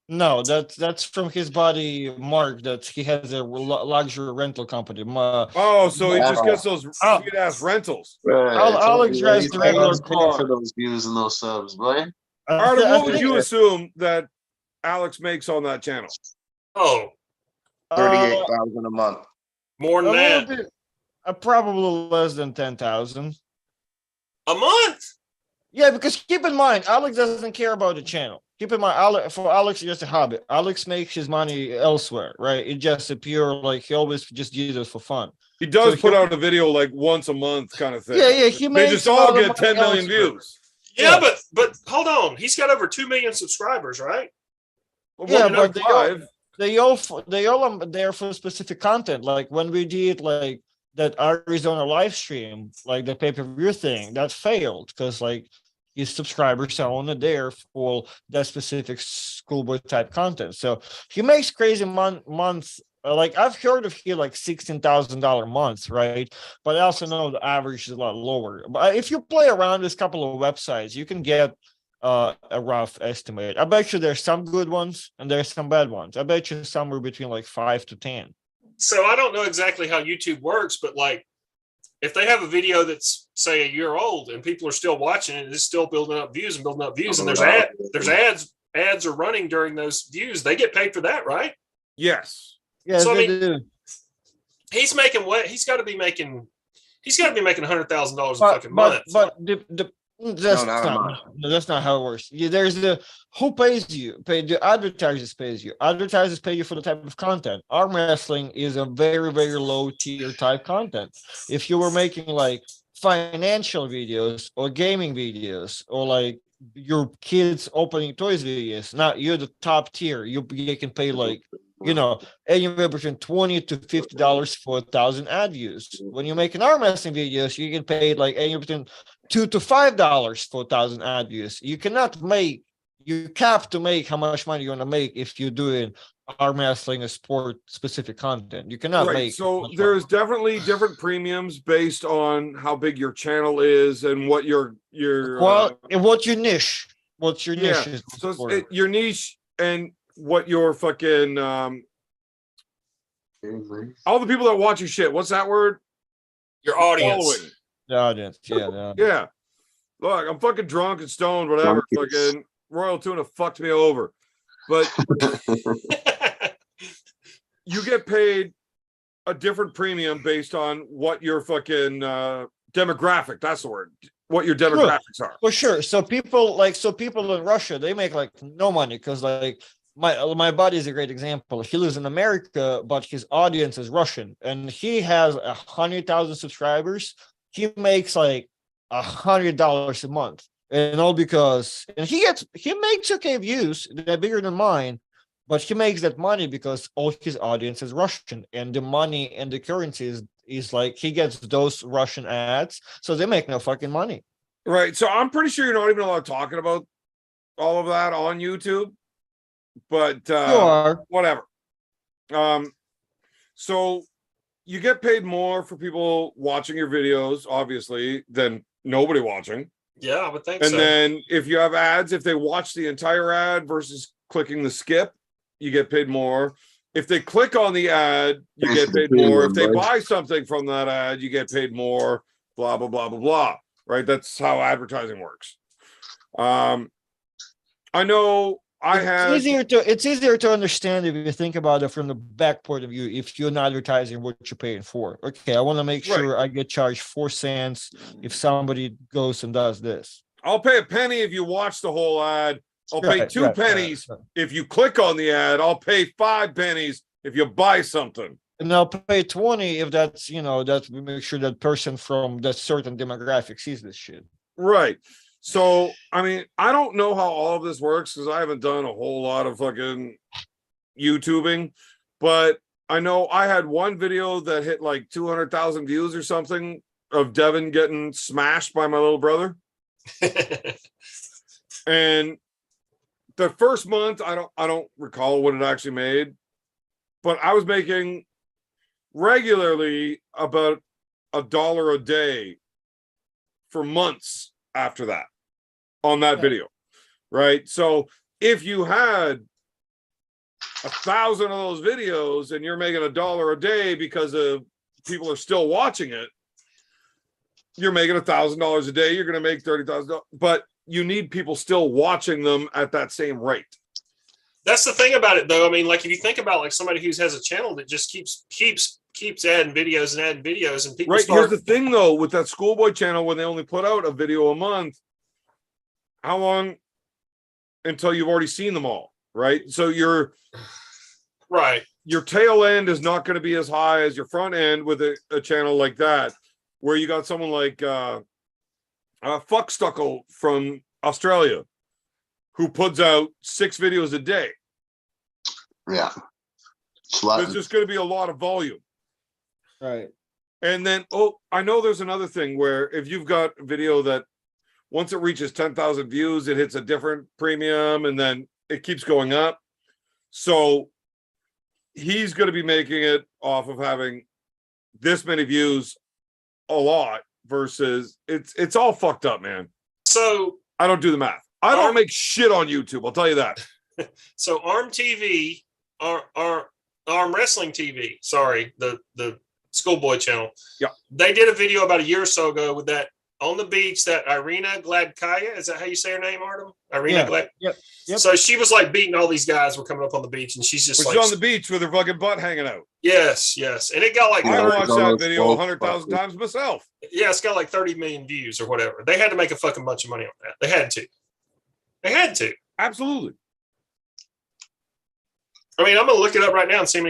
No, that's from his buddy Mark. That he has a luxury rental company. Oh, so he just gets those Oh. sweet ass rentals. Right, Alex drives the regular he's paying car. for those views and those subs, boy. Artem, I what would think- you assume that Alex makes on that channel? Oh, 38,000 a month. more a than little that. bit, probably less than 10,000. A month? Yeah, because keep in mind, Alex doesn't care about the channel. Keep in mind, for Alex, it's just a hobby. Alex makes his money elsewhere, right? It's just a pure, like, he always just uses it for fun. He does So put he- out a video like once a month kind of thing. Yeah, he They makes just a all lot of get money 10 million elsewhere. views. Yeah, Yeah. but hold on. He's got over 2 million subscribers, right? Well, Yeah, more than but five. they all are there for specific content. Like when we did like that Arizona live stream, like the pay-per-view thing, that failed because like his subscribers are only there for that specific schoolboy type content. So he makes crazy months. Like I've heard of he like $16,000 months, right? But I also know the average is a lot lower. But if you play around this couple of websites, you can get a rough estimate. I bet you there's some good ones and there's some bad ones. I bet you somewhere between like 5 to 10. So I don't know exactly how YouTube works, but like if they have a video that's say a year old and people are still watching it, it's still building up views and building up views, and there's ads are running during those views, they get paid for that, right? Yes. Yeah, So, I they mean, do. He's making what? He's got to be making $100,000 a fucking month. But that's not a month. that's not how it works. There's the who pays you. The advertisers pays you. Advertisers pay you for the type of content. Arm wrestling is a very, very low tier type content. If you were making like financial videos or gaming videos or like your kids opening toys videos, not you're the top tier. You can pay like anywhere between $20 to $50 for 1,000 ad views. When you make an arm wrestling videos, you can pay like anywhere between $2 to $5 for 1,000 ad views. You cap to make how much money you're gonna make if you're doing arm wrestling a sport specific content. You cannot make. So there's definitely different premiums based on how big your channel is and what your and what's your niche? What's your niche? Is so your niche and what your fucking all the people that watch your shit. What's that word? Your audience. Following. the audience. Yeah. Yeah. Look, I'm fucking drunk and stoned, whatever. Fucking Royal Tuna fucked me over. But you get paid a different premium based on what your fucking demographic, that's the word, what your demographics are. For sure. So people in Russia, they make like no money because like my buddy is a great example. He lives in America, but his audience is Russian, and he has 100,000 subscribers. He makes like $100 a month, and all because he makes okay views. They're bigger than mine, But he makes that money because all his audience is Russian, and the money and the currency is like he gets those Russian ads, so they make no fucking money. Right. So I'm pretty sure you're not even allowed talking about all of that on YouTube, but You are. whatever. So you get paid more for people watching your videos, obviously, than nobody watching. Yeah, I would think And so. then if you have ads, if they watch the entire ad versus clicking the skip, you get paid more. If they click on the ad, you get paid more. If they buy something from that ad, you get paid more, blah, blah, blah, blah, blah. Right? That's how advertising works. I know it's easier to understand if you think about it from the back point of view. If you're not advertising what you're paying for, okay, I want to make sure I get charged 4 cents if somebody goes and does this. I'll pay a penny if you watch the whole ad. I'll pay 2 pennies if you click on the ad. I'll pay 5 pennies if you buy something. And I'll pay 20 if that's, that we make sure that person from that certain demographic sees this shit. Right. So, I mean, I don't know how all of this works because I haven't done a whole lot of fucking YouTubing, but I know I had one video that hit like 200,000 views or something of Devin getting smashed by my little brother. And the first month, I don't recall what it actually made, but I was making regularly about $1 a day for months after that on that video, right? So if you had 1,000 of those videos and you're making $1 a day because of people are still watching it, you're making $1,000 a day. You're going to make $30,000, but you need people still watching them at that same rate. That's the thing about it, though. I mean, like if you think about like somebody who has a channel that just keeps adding videos and people Here's the thing, though, with that schoolboy channel, when they only put out a video a month, how long until you've already seen them all, right? So your tail end is not going to be as high as your front end with a channel like that, where you got someone like Fuck Stuckle from Australia who puts out 6 videos a day. Yeah. There's just going to be a lot of volume. Right. And then, I know there's another thing where if you've got a video that once it reaches 10,000 views, it hits a different premium and then it keeps going up. So he's going to be making it off of having this many views a lot versus it's all fucked up, man. So I don't do the math. I don't make shit on YouTube. I'll tell you that. So Arm TV, Arm Wrestling TV, sorry, the schoolboy channel. Yeah. They did a video about a year or so ago with that on the beach, that Irina Gladkaya. Is that how you say her name, Artem? Irina Glad. Yep. So she was like beating all these guys were coming up on the beach, and she's just She's like on the beach with her fucking butt hanging out. Yes. And it got like I watched that video 100,000 times myself. Yeah, it's got like 30 million views or whatever. They had to make a fucking bunch of money on that. They had to. Absolutely. I mean, I'm gonna look it up right now and see how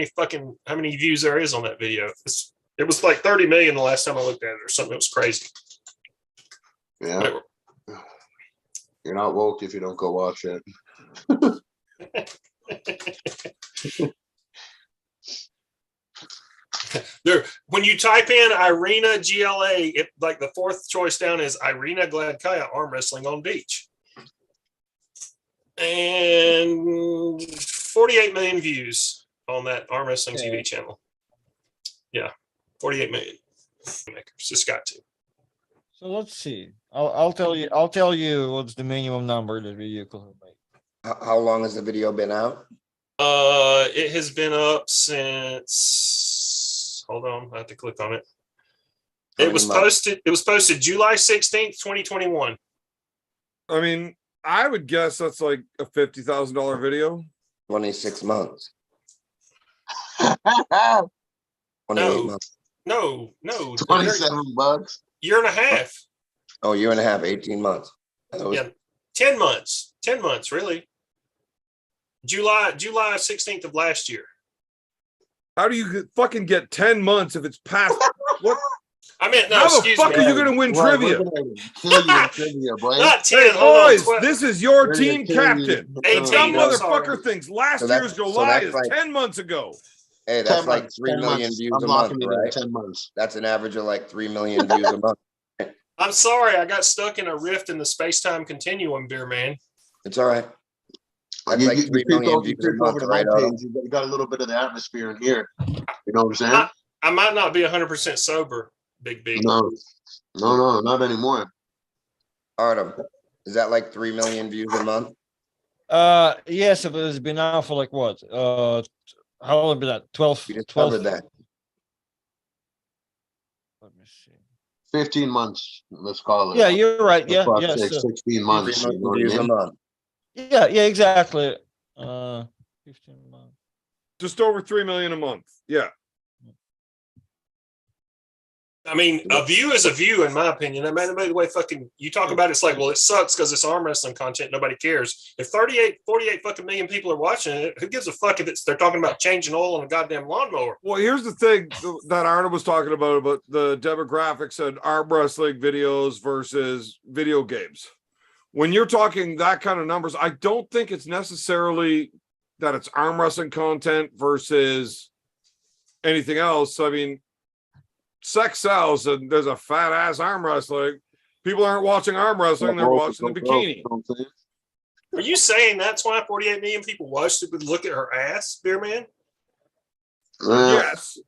many views there is on that video. It was like 30 million the last time I looked at it, or something. It was crazy. Yeah. You're not woke if you don't go watch it. When you type in Irina GLA, like the fourth choice down is Irina Gladkaya arm wrestling on beach. And 48 million views on that arm wrestling TV channel. Yeah, 48 million. Just got to. So let's see. I'll tell you what's the minimum number that video could make. How long has the video been out? It has been up since. Hold on, I have to click on it. It was posted July 16th, 2021. I mean, I would guess that's like a $50,000 video. 26 months. 28 months. No. 27 bucks. Year and a half. Oh, year and a half, 18 months. Yeah, 10 months. 10 months, really. July 16th of last year. How do you fucking get 10 months if it's past what I meant no. How the Excuse fuck me. are you gonna win Right, trivia? we're gonna kill you in trivia, boy. Not 10. Hey, Hold on. boys, 12. this is your We're gonna team kill you. captain. The 18, dumb I'm sorry. motherfucker thinks last So year's that's- so July that's is like- 10 months ago. Hey, 10 that's like months, 3 10 million months. views I'm a month, locking it in right? 10 months. That's an average of like 3 million views a month. I'm sorry. I got stuck in a rift in the space-time continuum, beer man. It's all right. That's You, like you, 3 you million creep views a over month, to right? my Artem? page. You got a little bit of the atmosphere in here. You know what I'm saying? I might not be 100% sober, Big B. No, not anymore. Artem, is that like 3 million views a month? Yes, it has been out for like what? How long been that? 12, You just 12. covered that. Let me see. 15 months, let's call it. Yeah, you're right. For Yeah, fuck's yeah, sake, so, 16 3 months. You know million what I views a mean? month. yeah, exactly. 15 months. Just over 3 million a month. Yeah. I mean, a view is a view, in my opinion. I mean, the way fucking you talk about it's like, well, it sucks because it's arm wrestling content. Nobody cares. If 48 fucking million people are watching it, who gives a fuck if they're talking about changing oil on a goddamn lawnmower? Well, here's the thing that Arnold was talking about the demographics and arm wrestling videos versus video games. When you're talking that kind of numbers, I don't think it's necessarily that it's arm wrestling content versus anything else. I mean, sex sells, and there's a fat ass arm wrestling. People aren't watching arm wrestling; they're watching the bikini. Are you saying that's why 48 million people watched it? Would look at her ass, beer man? Yes,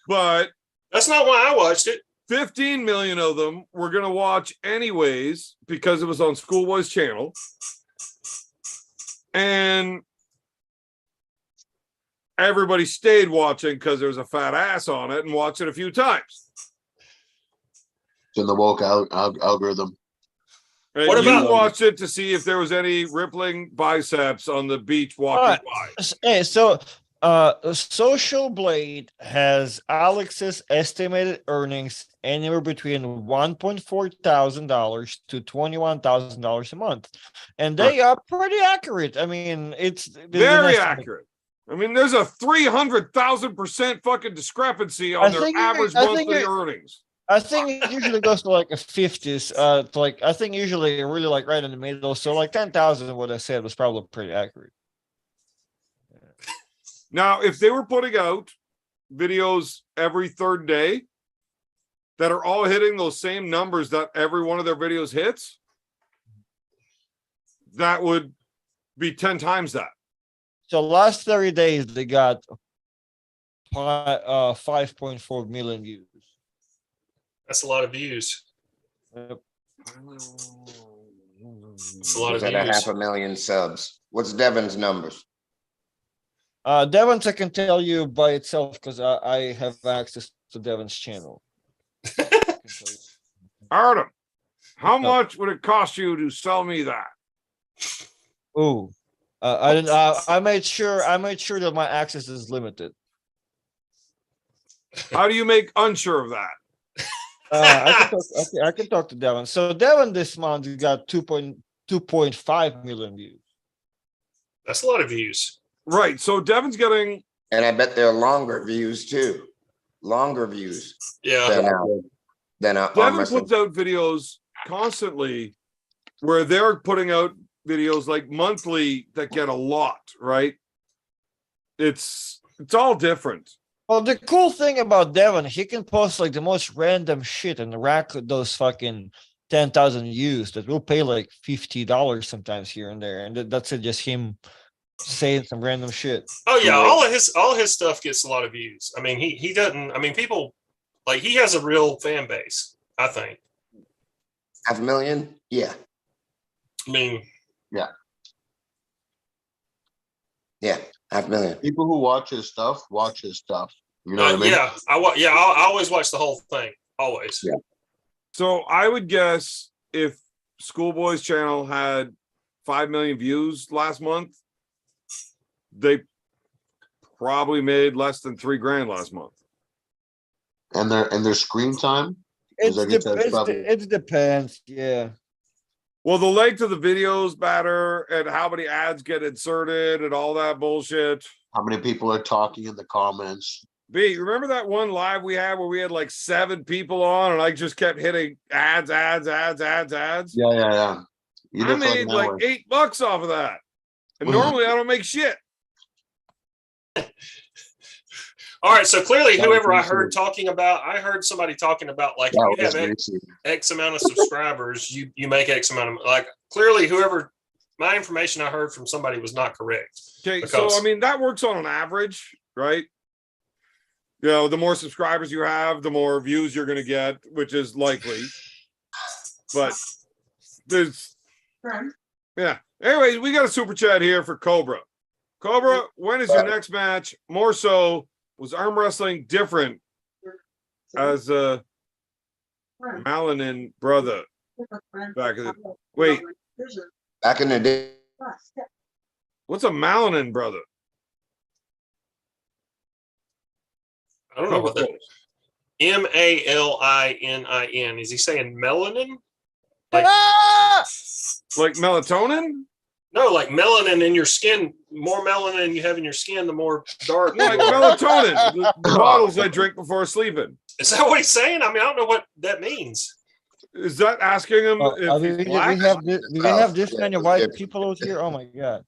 but That's not why I watched it. 15 million of them were going to watch anyways because it was on Schoolboy's channel. And everybody stayed watching because there was a fat ass on it and watched it a few times. It's in the woke algorithm. And What you about- watched it to see if there was any rippling biceps on the beach walking by. Hey, so Social Blade has Alex's estimated earnings anywhere between $1,400 to $21,000 a month, and they are pretty accurate. I mean, it's Very accurate. I mean, there's a 300,000% fucking discrepancy on their average monthly earnings. I think it usually goes to like a 50s. To like I think usually really like right in the middle. So like 10,000, what I said was probably pretty accurate. Now, if they were putting out videos every third day that are all hitting those same numbers that every one of their videos hits, that would be 10 times that. So last 30 days they got 5.4 million views. That's a lot of views. Yep. That's a lot of He's at views. 500,000 subs. What's Devin's numbers? Devin's I can tell you by itself because I have access to Devin's channel. Artem, how much would it cost you to sell me that? Oh, I didn't. I made sure that my access is limited. How do you make unsure of that? I can talk to Devin. So Devin this month got 2.5 million views. That's a lot of views. Right. So Devin's getting. And I bet there are longer views too. Longer views Yeah. than arm Devin wrestling. puts out videos constantly where they're putting out videos like monthly that get a lot, right? It's all different. Well, the cool thing about Devin, he can post like the most random shit and rack those fucking 10,000 views that will pay like $50 sometimes here and there, and that's it, just him saying some random shit. Oh yeah, all of his stuff gets a lot of views. I mean, he doesn't. I mean, people like he has a real fan base. I think. 500,000? Yeah. I mean, Yeah. 500,000. People who watch his stuff. You know what I mean? yeah, I always watch the whole thing. Always. Yeah. So I would guess if Schoolboy's channel had 5 million views last month, they probably made less than $3,000 last month. And their screen time. It depends. Yeah. Well, the length of the videos matter and how many ads get inserted and all that bullshit. How many people are talking in the comments? B, remember that one live we had where we had like 7 people on and I just kept hitting ads? Yeah. You I did for made an like hour. $8 off of that. And normally I don't make shit. All right, so clearly, That was whoever I great heard too. talking about, I heard somebody talking about like That if you was have great too. X amount of subscribers, you make X amount of like. Clearly, whoever my information I heard from somebody was not correct. Okay, Because- so I mean that works on an average, right? You know, the more subscribers you have, the more views you're gonna get, which is likely. But there's yeah. Anyways, we got a super chat here for Cobra. Cobra, when is your next match? More so, was arm wrestling different as a Malanin brother back in the wait, Back in the day, what's a Malanin brother? I don't know what that is. Malinin. Is he saying melanin? Ah! Like melatonin? No, like melanin in your skin. More melanin you have in your skin, the more dark. No, like melatonin. The bottles I drink before sleeping. Is that what he's saying? I mean, I don't know what that means. Is that asking him if we, he's we black? have we have this Yeah, many it's white different. people out here. Oh my god!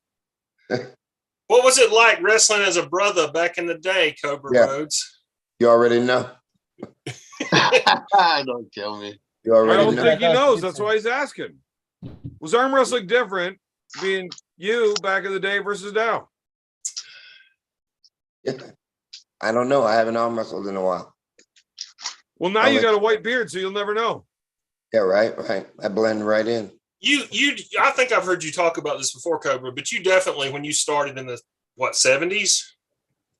What was it like wrestling as a brother back in the day, Cobra Yeah. Rhodes? you already know. Don't kill me. You I already don't know. think he That's knows. That's different. why he's asking. Was arm wrestling different being you back in the day versus now? I don't know. I haven't arm wrestled in a while. Well, now I'll you let got a you white beard, so you'll never know. Yeah, right. I blend right in. I think I've heard you talk about this before, Cobra, but you definitely, when you started in the 70s,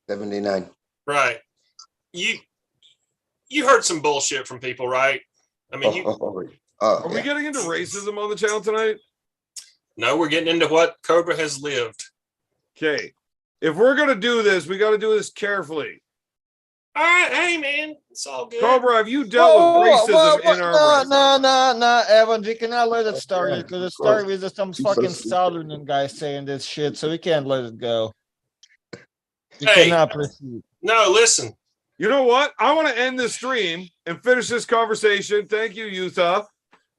79. right? You heard some bullshit from people, right? I mean, Are we Yeah. getting into racism on the channel tonight? no, we're getting into what Cobra has lived. Okay. If we're gonna do this, we got to do this carefully. All right, hey man, it's all good. Cobra, have you dealt with racism in arm wrestling? No, Evan, we cannot let it start yeah, because it of started course. with some so fucking stupid. Southern guy saying this shit, so we can't let it go. We Hey. cannot proceed. No, listen. You know what? I want to end this stream and finish this conversation. Thank you, Utah.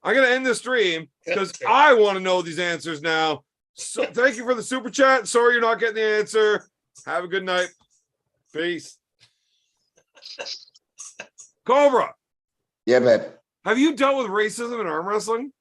I'm gonna end the stream because I want to know these answers now. So thank you for the super chat. Sorry you're not getting the answer. Have a good night. Peace. Cobra, Yeah, babe. have you dealt with racism in arm wrestling?